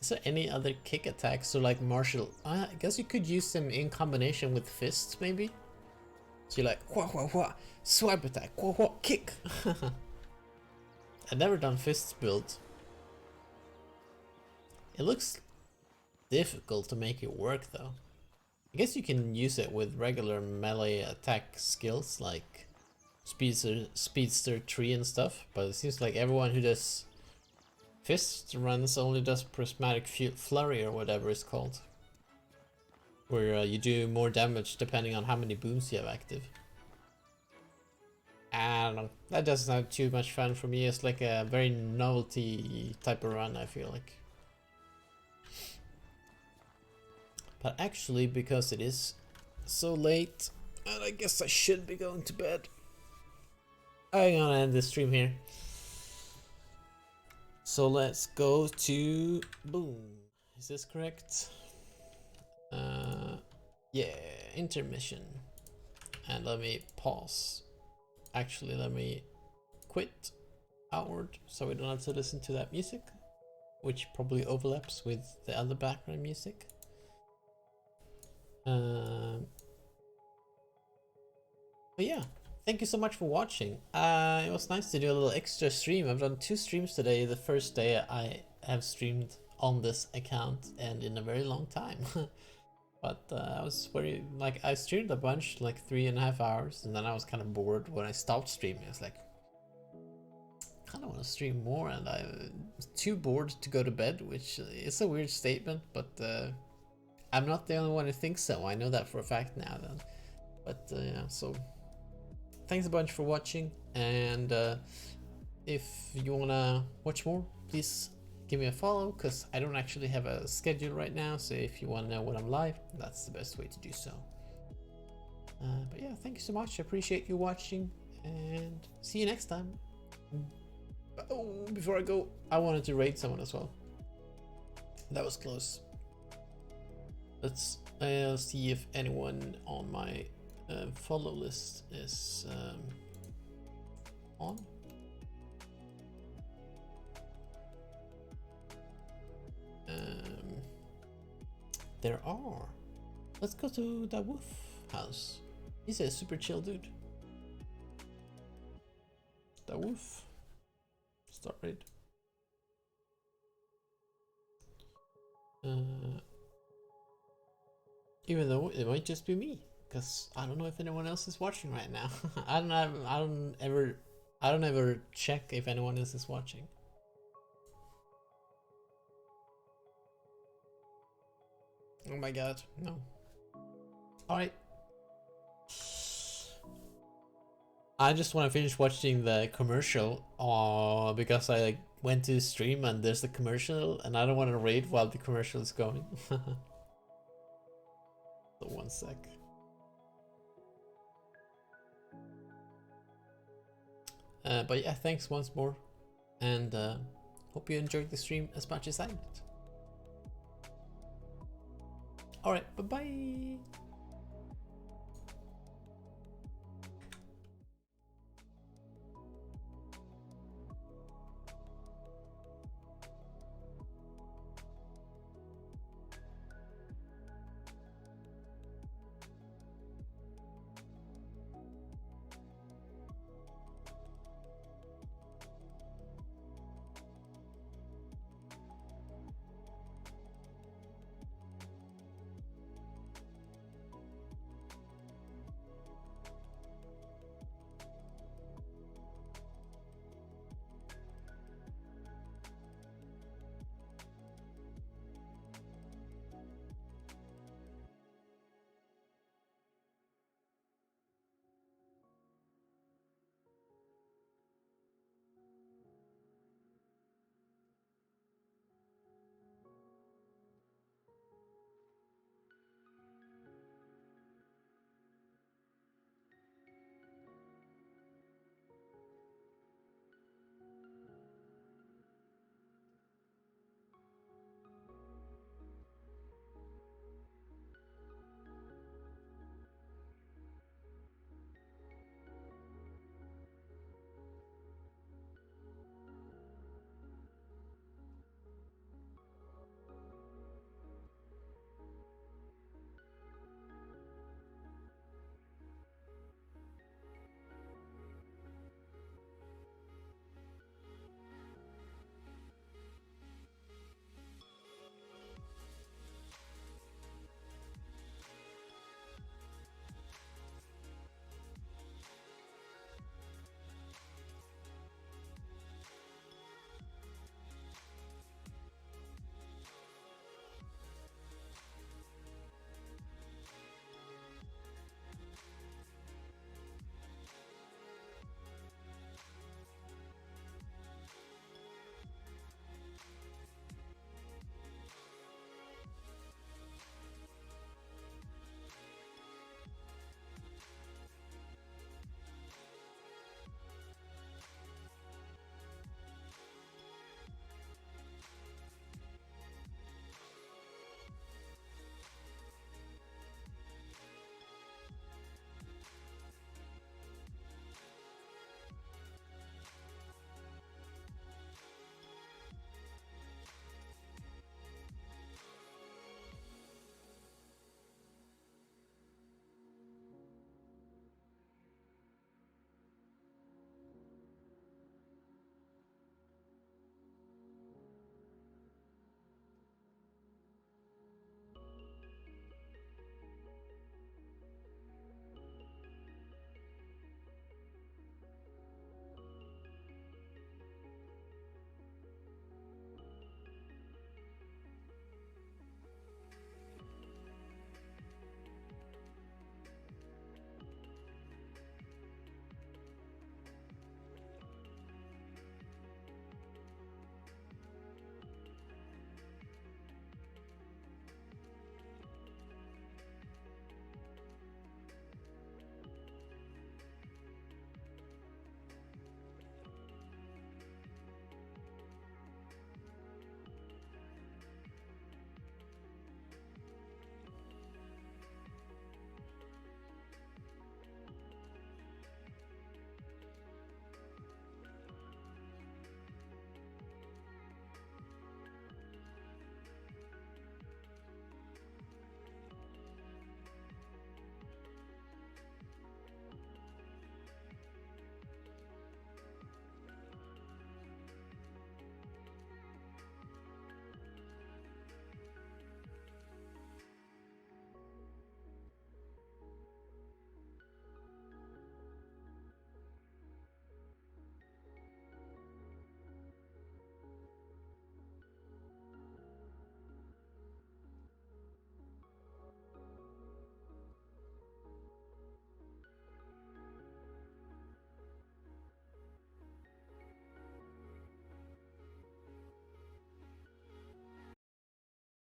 Is there any other kick attacks? So like martial, I guess you could use them in combination with fists, maybe. So you're like, wha wha wha, swipe attack, wha wha, kick. I've never done fists build. It looks difficult to make it work though. I guess you can use it with regular melee attack skills like speedster tree and stuff, but it seems like everyone who does fist runs only does prismatic flurry or whatever it's called, where you do more damage depending on how many booms you have active. I don't know, that doesn't sound too much fun for me. It's like a very novelty type of run, I feel like. But actually, because it is so late, and I guess I should be going to bed, I'm gonna end this stream here. So let's go to boom. Is this correct? Yeah, intermission. And let me pause. Actually, let me quit outward so we don't have to listen to that music, which probably overlaps with the other background music. But yeah, thank you so much for watching. It was nice to do a little extra stream. I've done 2 streams today, the first day I have streamed on this account and in a very long time. But I was very, like, I streamed a bunch, like 3.5 hours, and then I was kind of bored when I stopped streaming. I was like, I kind of want to stream more, and I was too bored to go to bed, which is a weird statement, but I'm not the only one who thinks so. I know that for a fact now then. But yeah, so thanks a bunch for watching, and if you wanna watch more, please give me a follow, because I don't actually have a schedule right now, so if you want to know when I'm live, that's the best way to do so. But yeah, thank you so much. I appreciate you watching, and see you next time. Oh, before I go, I wanted to raid someone as well. That was close. Let's see if anyone on my follow list is on. There are. Let's go to the Wolf house. He's a super chill dude. The Wolf. Start raid. Even though it might just be me, because I don't know if anyone else is watching right now. I don't ever check if anyone else is watching. Oh my god, no. Alright. I just want to finish watching the commercial because I like went to stream and there's the commercial and I don't want to raid while the commercial is going. So 1 sec. But yeah, thanks once more, and hope you enjoyed the stream as much as I did. Alright, bye bye!